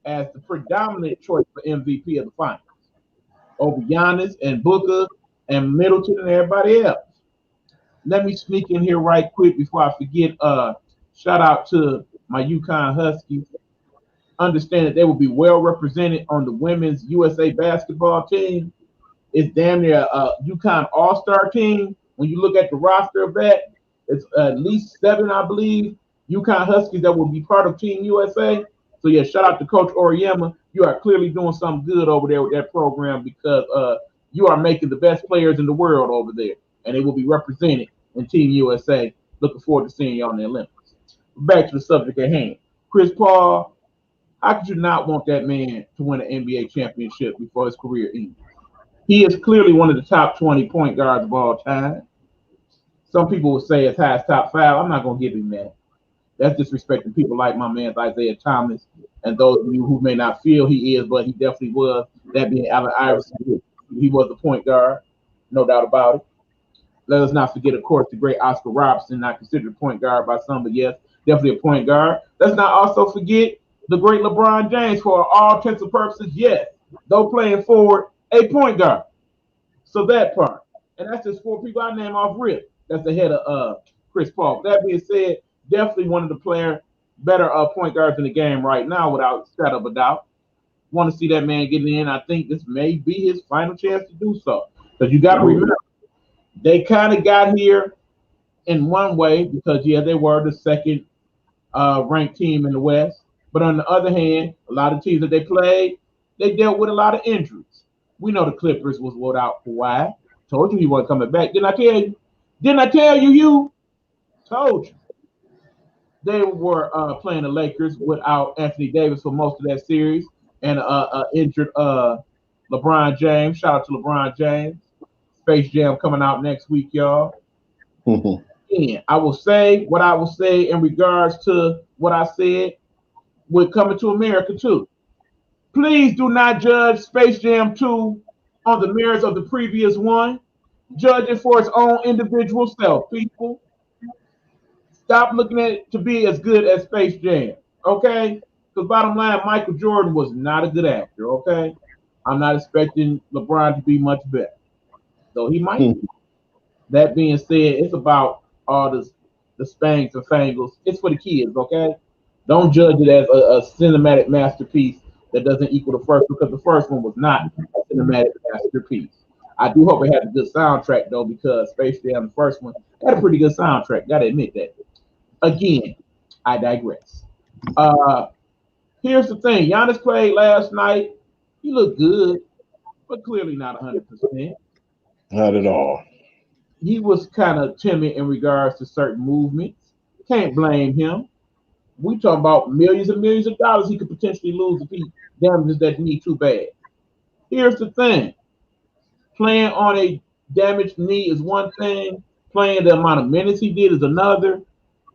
as the predominant choice for MVP of the finals over Giannis and Booker and Middleton and everybody else. Let me sneak in here right quick before I forget. Shout out to my UConn Huskies. Understand that they will be well represented on the women's USA basketball team. It's damn near a UConn All-Star team. When you look at the roster of that, it's at least 7, I believe, UConn Huskies that will be part of Team USA. So, yeah, shout out to Coach Oriema. You are clearly doing something good over there with that program because you are making the best players in the world over there, and they will be represented in Team USA. Looking forward to seeing you on the Olympics. Back to the subject at hand. Chris Paul, how could you not want that man to win an NBA championship before his career ends? He is clearly one of the top 20 point guards of all time. Some people would say as high as top 5. I'm not going to give him that. That's disrespecting people like my man Isaiah Thomas and those of you who may not feel he is, but he definitely was. That being Allen Iverson, he was the point guard, no doubt about it. Let us not forget, of course, the great Oscar Robertson, not considered a point guard by some, but yes, definitely a point guard. Let's not also forget the great LeBron James, for all intents and purposes, yes, though playing forward, a point guard. So that part. And that's just four people I name off rip. That's ahead of Chris Paul. That being said, definitely one of the better point guards in the game right now, without shadow of a doubt. Want to see that man getting in. I think this may be his final chance to do so. Because you got to remember, they kind of got here in one way because, yeah, they were the second ranked team in the West. But on the other hand, a lot of teams that they played, they dealt with a lot of injuries. We know the Clippers was without Kawhi. Told you he wasn't coming back. Didn't I tell you? Didn't I tell you, Hugh? Told you. They were playing the Lakers without Anthony Davis for most of that series and injured LeBron James. Shout out to LeBron James. Space Jam coming out next week, y'all. And I will say what I will say in regards to what I said with Coming to America too. Please do not judge Space Jam 2 on the merits of the previous one. Judge it for its own individual self, people. Stop looking at it to be as good as Space Jam, okay? Because bottom line, Michael Jordan was not a good actor, okay? I'm not expecting LeBron to be much better, though he might be. That being said, it's about all the spanks and fangles. It's for the kids, okay? Don't judge it as a cinematic masterpiece that doesn't equal the first, because the first one was not a cinematic masterpiece. I do hope it had a good soundtrack, though, because Space Jam, the first one, had a pretty good soundtrack. Gotta admit that. Again, I digress. Here's the thing. Giannis played last night. He looked good, but clearly not 100%. Not at all. He was kind of timid in regards to certain movements. Can't blame him. We talking about millions and millions of dollars he could potentially lose if he damages that knee too bad. Here's the thing. Playing on a damaged knee is one thing. Playing the amount of minutes he did is another.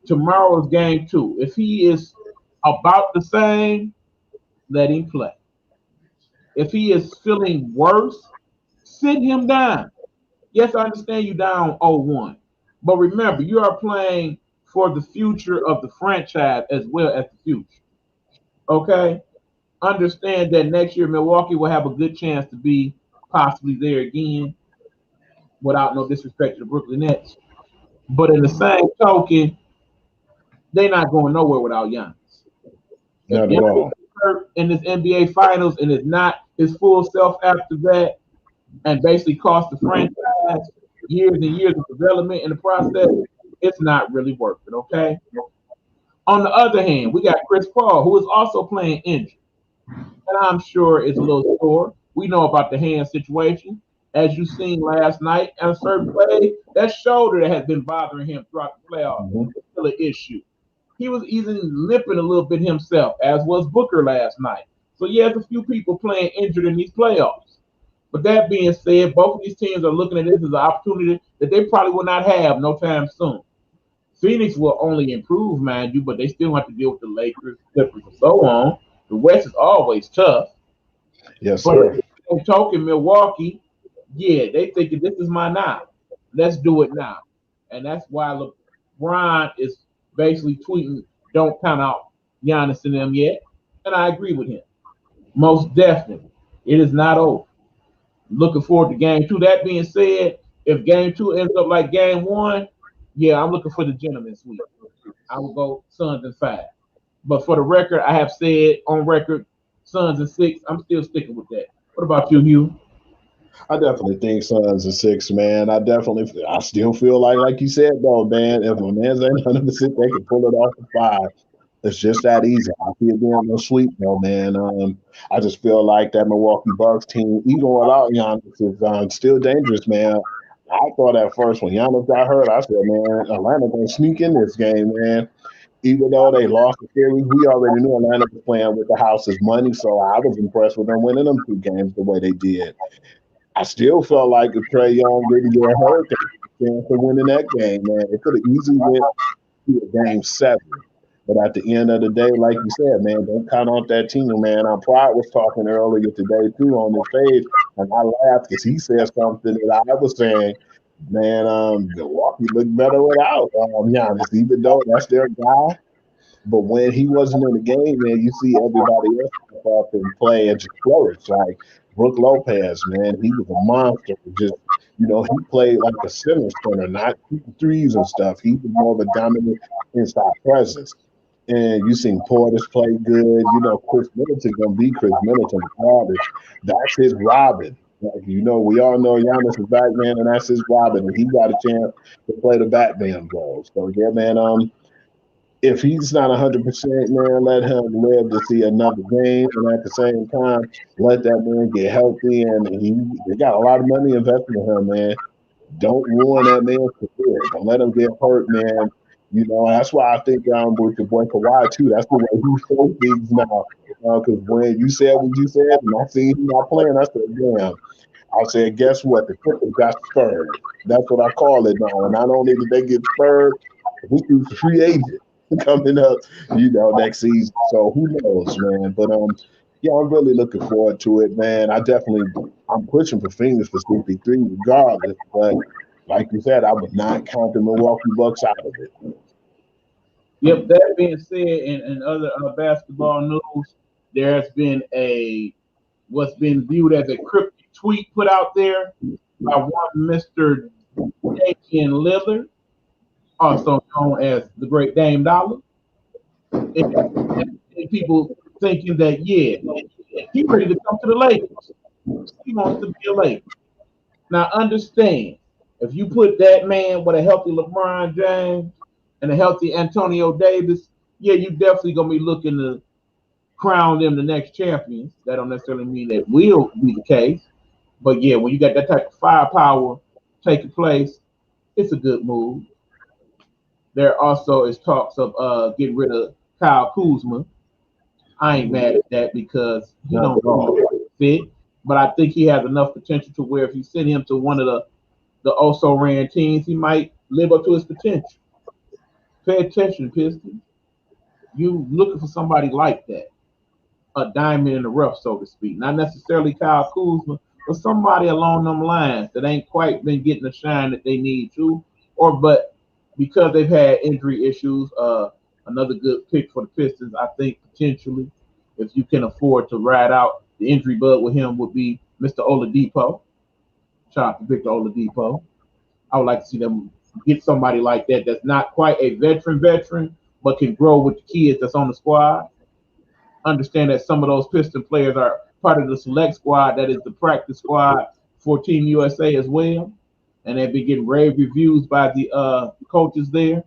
Tomorrow's game 2. If he is about the same, let him play. If he is feeling worse, sit him down. Yes, I understand you down 0-1. But remember, you are playing for the future of the franchise as well as the future. Okay? Understand that next year Milwaukee will have a good chance to be possibly there again, without no disrespect to the Brooklyn Nets. But in the same token, they're not going nowhere without Giannis. Not at all. Hurt in this NBA Finals and is not his full self after that, and basically cost the franchise years and years of development in the process, it's not really worth it, okay? On the other hand, we got Chris Paul, who is also playing injured. And I'm sure it's a little sore. We know about the hand situation. As you seen last night, at a certain play, that shoulder that has been bothering him throughout the playoffs is still an issue. He was even limping a little bit himself, as was Booker last night. So, yeah, there's a few people playing injured in these playoffs. But that being said, both of these teams are looking at this as an opportunity that they probably will not have no time soon. Phoenix will only improve, mind you, but they still have to deal with the Lakers, Clippers, and so on. The West is always tough. Yes, sir. But in token, Milwaukee, yeah, they thinking this is my now. Let's do it now. And that's why LeBron is basically tweeting, don't count out Giannis and them yet. And I agree with him. Most definitely. It is not over. Looking forward to game 2. That being said, if game 2 ends up like game 1, yeah, I'm looking for the gentleman's sweep. I will go Suns in 5. But for the record, I have said on record, Suns in 6. I'm still sticking with that. What about you, Hugh? I definitely think Suns in 6, man. I still feel like you said, though, man, if my man's ain't 100%, they can pull it off in 5. It's just that easy. I see it being no sweep, though, man. I just feel like that Milwaukee Bucks team, even without Giannis, is still dangerous, man. I thought at first when Giannis got hurt, I said, man, Atlanta gonna sneak in this game, man. Even though they lost the series, we already knew Atlanta was playing with the house's money, so I was impressed with them winning them 2 games the way they did. I still felt like if Trae Young didn't get hurt, they had a chance of winning that game, man. It could have easily went to a game 7. But at the end of the day, like you said, man, don't count out that team, man. Pride was talking earlier today too on his page, and I laughed because he said something that I was saying. Man, Milwaukee looked better without Giannis, even though that's their guy. But when he wasn't in the game, man, you see everybody else step up and play and just flourish. Like Brook Lopez, man, he was a monster. Just he played like a center, not shooting threes and stuff. He was more of a dominant inside presence. And you seen Portis play good. Chris Middleton gonna be Chris Middleton regardless. That's his Robin. Like, we all know Giannis is Batman, and that's his Robin, and he got a chance to play the Batman role. So yeah, man. If he's not 100%, man, let him live to see another game, and at the same time, let that man get healthy. And they got a lot of money invested in him, man. Don't ruin that man's career. Don't let him get hurt, man. That's why I think with your boy Kawhi too. That's the way he shows things now. Because when you said what you said, and I see him not playing, I said, damn. I said, guess what? The Clippers got spurred. That's what I call it now. And not only did they get spurred, we threw free agent coming up, next season. So who knows, man? But yeah, I'm really looking forward to it, man. I'm pushing for Phoenix for 63 regardless. But like you said, I would not count the Milwaukee Bucks out of it. Yep. That being said, in other basketball news, there's been what's been viewed as a cryptic tweet put out there by one Mr. Damian Lillard, also known as the Great Dame Dollar. And people thinking that, yeah, he's ready to come to the Lakers. He wants to be a Laker. Now, understand, if you put that man with a healthy LeBron James and a healthy Antonio Davis, yeah, you definitely going to be looking to crown them the next champions. That don't necessarily mean that will be the case. But, yeah, when you got that type of firepower taking place, it's a good move. There also is talks of getting rid of Kyle Kuzma. I ain't mad at that because he don't fit, but I think he has enough potential to where if you send him to one of the also ran teams, he might live up to his potential. Pay attention, Pistons. You looking for somebody like that, a diamond in the rough, so to speak. Not necessarily Kyle Kuzma, but somebody along them lines that ain't quite been getting the shine that they need to, but because they've had injury issues, another good pick for the Pistons, I think, potentially, if you can afford to ride out the injury bug with him, would be Mr. Oladipo. Shout out to Victor Oladipo. I would like to see them get somebody like that that's not quite a veteran, but can grow with the kids that's on the squad. Understand that some of those Piston players are part of the select squad, that is the practice squad for Team USA as well. And they've been getting rave reviews by the coaches there,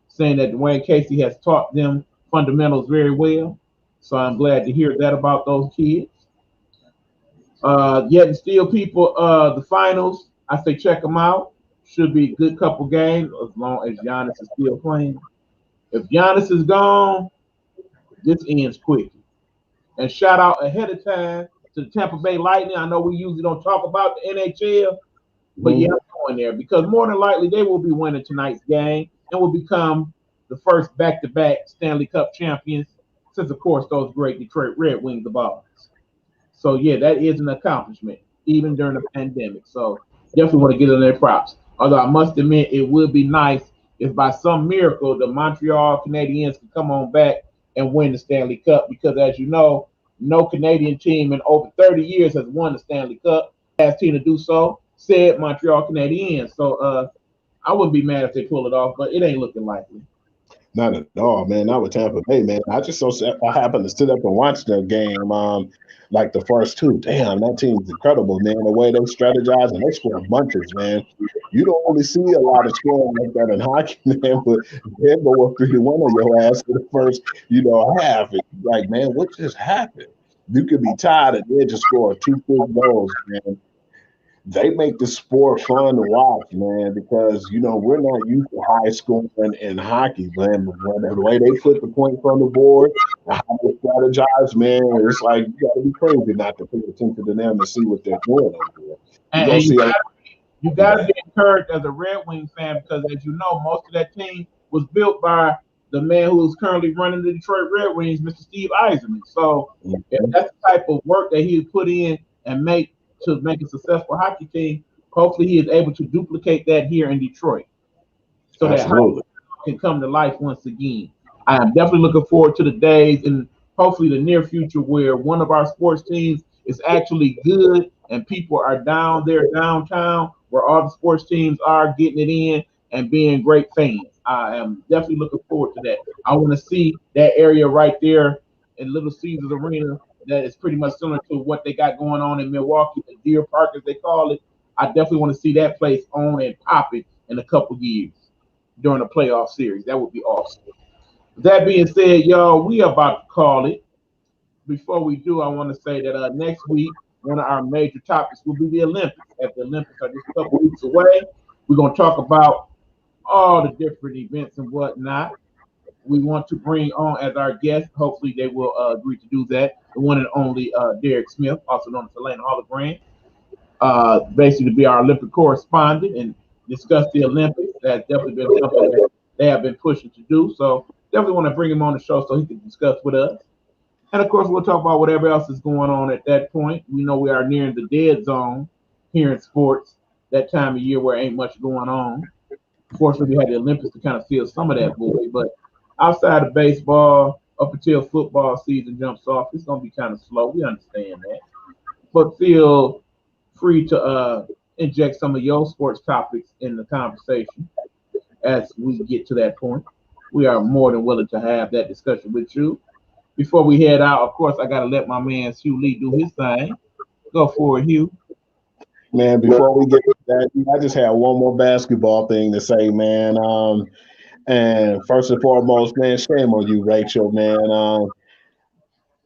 saying that Dwayne Casey has taught them fundamentals very well. So I'm glad to hear that about those kids. Yet and still, people, the finals, I say check them out. Should be a good couple games as long as Giannis is still playing. If Giannis is gone, this ends quickly. And shout out ahead of time to the Tampa Bay Lightning. I know we usually don't talk about the NHL, but yeah, I'm going there because more than likely they will be winning tonight's game and will become the first back-to-back Stanley Cup champions since, of course, those great Detroit Red Wings of ours. So, yeah, that is an accomplishment, even during the pandemic. So, definitely want to get in their props. Although I must admit, it would be nice if by some miracle the Montreal Canadiens could come on back and win the Stanley Cup because, as you know, no Canadian team in over 30 years has won the Stanley Cup. Last team to do so said Montreal Canadiens. So, I wouldn't be mad if they pull it off, but it ain't looking likely. Not at all, man. Not with Tampa Bay, man. I happened to sit up and watch the game, like the first two. Damn, that team's incredible, man. The way they strategize and they score bunches, man. You don't really see a lot of scoring like that in hockey, man. But they go up 3-1 on your ass for the first, half. It's like, man, what just happened? You could be tired and they just score 2 quick goals, man. They make the sport fun to watch, man, because, we're not used to high scoring in hockey, man. The way they flip the point from the board, how they strategize, man, it's like you got to be crazy not to pay attention to them and see what they're doing over there. You got to be encouraged as a Red Wing fan because, as you know, most of that team was built by the man who is currently running the Detroit Red Wings, Mr. Steve Eisenman. So if that's the type of work that he put in and make a successful hockey team, hopefully he is able to duplicate that here in Detroit, so that hockey can come to life once again. I am definitely looking forward to the days in hopefully the near future where one of our sports teams is actually good and people are down there downtown where all the sports teams are getting it in and being great fans. I am definitely looking forward to that. I want to see that area right there in Little Caesars Arena that is pretty much similar to what they got going on in Milwaukee, the Deer Park as they call it. I definitely want to see that place on and popping in a couple years during the playoff series. That would be awesome. That being said, y'all, we are about to call it. Before we do, I want to say that next week, one of our major topics will be the Olympics. As the Olympics are just a couple weeks away, we're going to talk about all the different events and whatnot. We want to bring on as our guest, hopefully they will agree to do that, the one and only Derek Smith, also known as Elena Hologram, basically to be our Olympic correspondent and discuss the Olympics. That's definitely been something that they have been pushing to do. So definitely want to bring him on the show so he can discuss with us. And of course, we'll talk about whatever else is going on at that point. We know we are nearing the dead zone here in sports, that time of year where ain't much going on. Fortunately, we had the Olympics to kind of fill some of that void. But outside of baseball, up until football season jumps off, it's going to be kind of slow. We understand that. But feel free to inject some of your sports topics in the conversation as we get to that point. We are more than willing to have that discussion with you. Before we head out, of course, I got to let my man Hugh Lee do his thing. Go for it, Hugh. Man, before we get to that, I just had one more basketball thing to say, man. And first and foremost, man, shame on you, Rachel, man.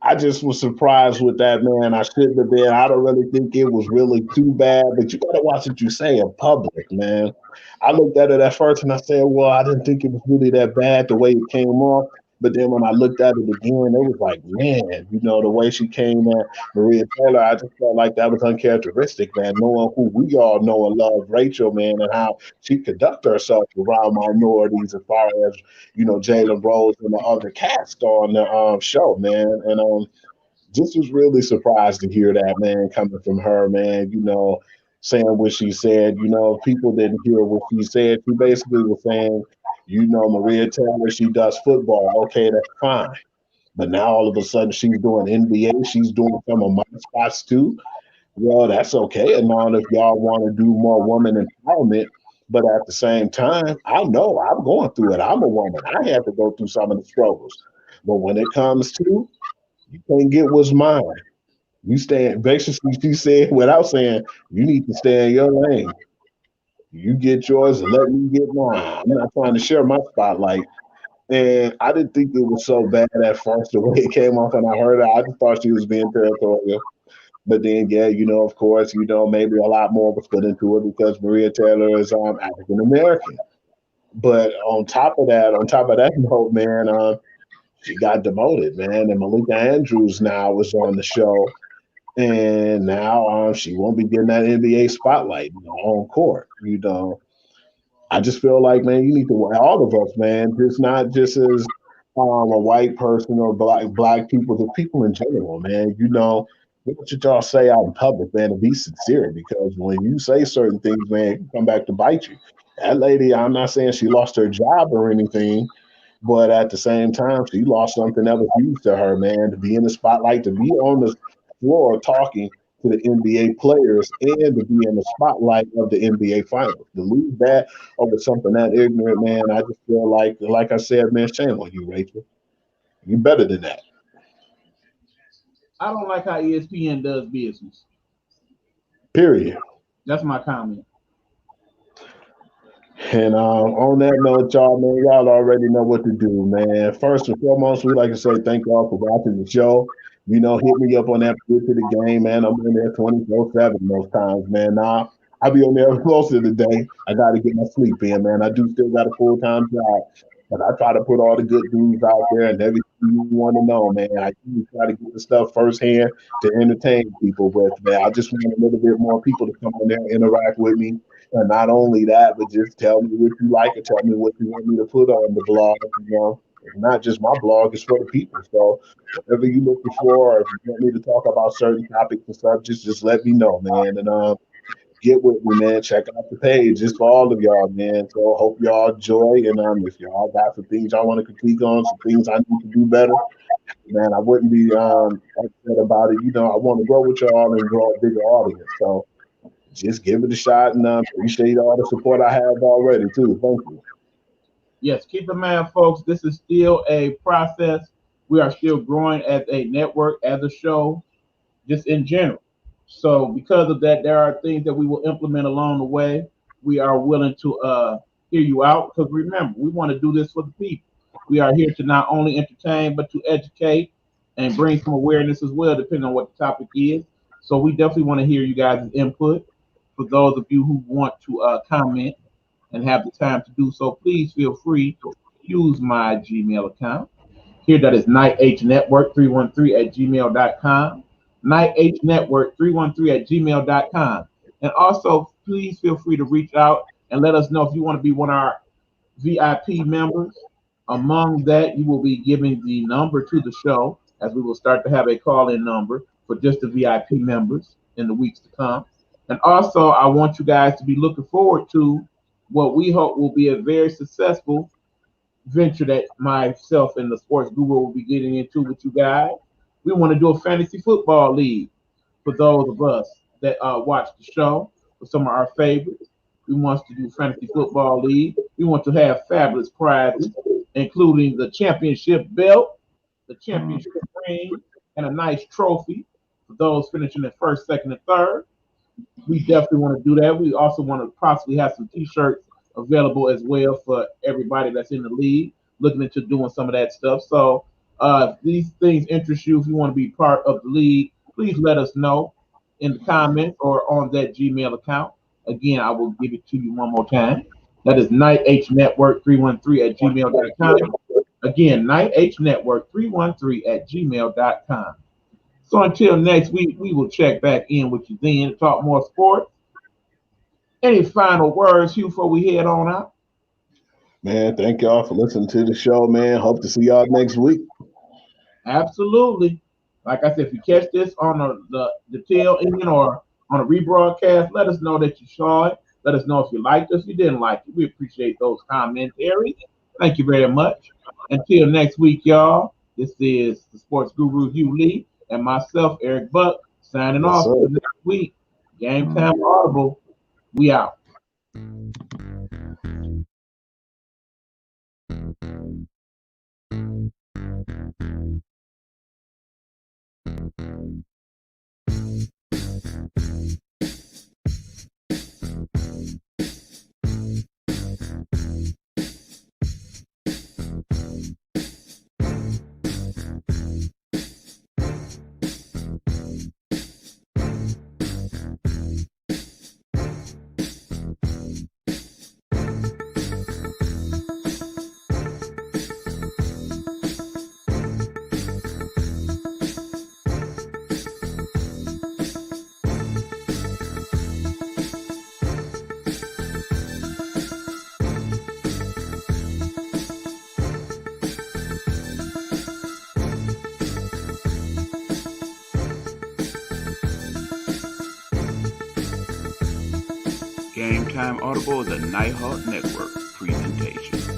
I just was surprised with that, man. I shouldn't have been. I don't really think it was really too bad, but you got to watch what you say in public, man. I looked at it at first and I said, well, I didn't think it was really that bad the way it came off. But then when I looked at it again, it was like, man, the way she came at Maria Taylor, I just felt like that was uncharacteristic, man. Knowing who we all know and love, Rachel, man, and how she conducted herself around minorities as far as, Jalen Rose and the other cast on the show, man. And just was really surprised to hear that, man, coming from her, man, saying what she said. If people didn't hear what she said, she basically was saying, Maria Taylor, she does football. Okay, that's fine. But now all of a sudden she's doing NBA. She's doing some of my spots too. Well, that's okay. And now if y'all want to do more woman empowerment, but at the same time, I know I'm going through it. I'm a woman. I have to go through some of the struggles. But when it comes to, you can't get what's mine. You stand, basically, she said, without saying, you need to stay in your lane. You get yours and let me get mine. I'm not trying to share my spotlight. And I didn't think it was so bad at first, the way it came off and I heard it. I just thought she was being territorial. But then, yeah, of course, maybe a lot more was put into it because Maria Taylor is African American. But on top of that note, man, she got demoted, man. And Malika Andrews now is on the show. And now she won't be getting that NBA spotlight on court. I just feel like, man, you need to, all of us, man, just not just as a white person or black people, the people in general, man, what y'all say out in public, man, and be sincere, because when you say certain things, man, it can come back to bite you. That lady, I'm not saying she lost her job or anything, but at the same time, she lost something that was huge to her, man, to be in the spotlight, to be on the floor talking to the NBA players and to be in the spotlight of the NBA finals. To lose that over something that ignorant, man, I just feel like I said, man, shame on you, Rachel. You better than that. I don't like how ESPN does business. Period. That's my comment. And on that note, y'all already know what to do, man. First and foremost, we like to say thank y'all for watching the show. Hit me up on that Get to the Game, man. I'm in there 24/7 most times, man. Now, I'll be on there most of the day. I got to get my sleep in, man. I do still got a full-time job, but I try to put all the good news out there and everything you want to know, man. I usually try to get the stuff firsthand to entertain people with, man. I just want a little bit more people to come on there and interact with me. And not only that, but just tell me what you like and tell me what you want me to put on the blog, It's not just my blog; it's for the people. So, whatever you're looking for, or if you want me to talk about certain topics and subjects, just let me know, man. And get with me, man. Check out the page. It's for all of y'all, man. So, hope y'all enjoy. And if y'all got some things y'all want to critique on, some things I need to do better, man, I wouldn't be upset about it. I want to grow with y'all and grow a bigger audience. So just give it a shot, and appreciate all the support I have already too. Thank you. Yes, keep in mind, folks, this is still a process. We are still growing as a network, as a show, just in general. So because of that, there are things that we will implement along the way. We are willing to hear you out because remember, we want to do this for the people. We are here to not only entertain but to educate and bring some awareness as well, depending on what the topic is. So we definitely want to hear you guys' input. For those of you who want to comment and have the time to do so, please feel free to use my Gmail account. Here, that is nighthNetwork313 at gmail.com. nighthNetwork313 at gmail.com. And also, please feel free to reach out and let us know if you want to be one of our VIP members. Among that, you will be giving the number to the show, as we will start to have a call-in number for just the VIP members in the weeks to come. And also, I want you guys to be looking forward to what we hope will be a very successful venture that myself and the sports guru will be getting into with you guys. We want to do a fantasy football league for those of us that watch the show, for some of our favorites. We want to do fantasy football league. We want to have fabulous prizes, including the championship belt, the championship ring, and a nice trophy for those finishing in first, second, and third. We definitely want to do that. We also want to possibly have some t-shirts available as well for everybody that's in the league looking into doing some of that stuff. So if these things interest you, if you want to be part of the league, please let us know in the comments or on that Gmail account. Again, I will give it to you one more time. That is nighthNetwork313 at gmail.com. Again, nighthNetwork313 at gmail.com. So until next week, we will check back in with you then to talk more sports. Any final words, Hugh, before we head on out? Man, thank y'all for listening to the show, man. Hope to see y'all next week. Absolutely. Like I said, if you catch this on the tail end or on a rebroadcast, let us know that you saw it. Let us know if you liked us, if you didn't like it. We appreciate those commentaries. Thank you very much. Until next week, y'all, this is the sports guru Hugh Lee and myself, Eric Buck, signing off for next week. GameTime Audible. We out. GameTime Audible is a Nighthawk Network presentation.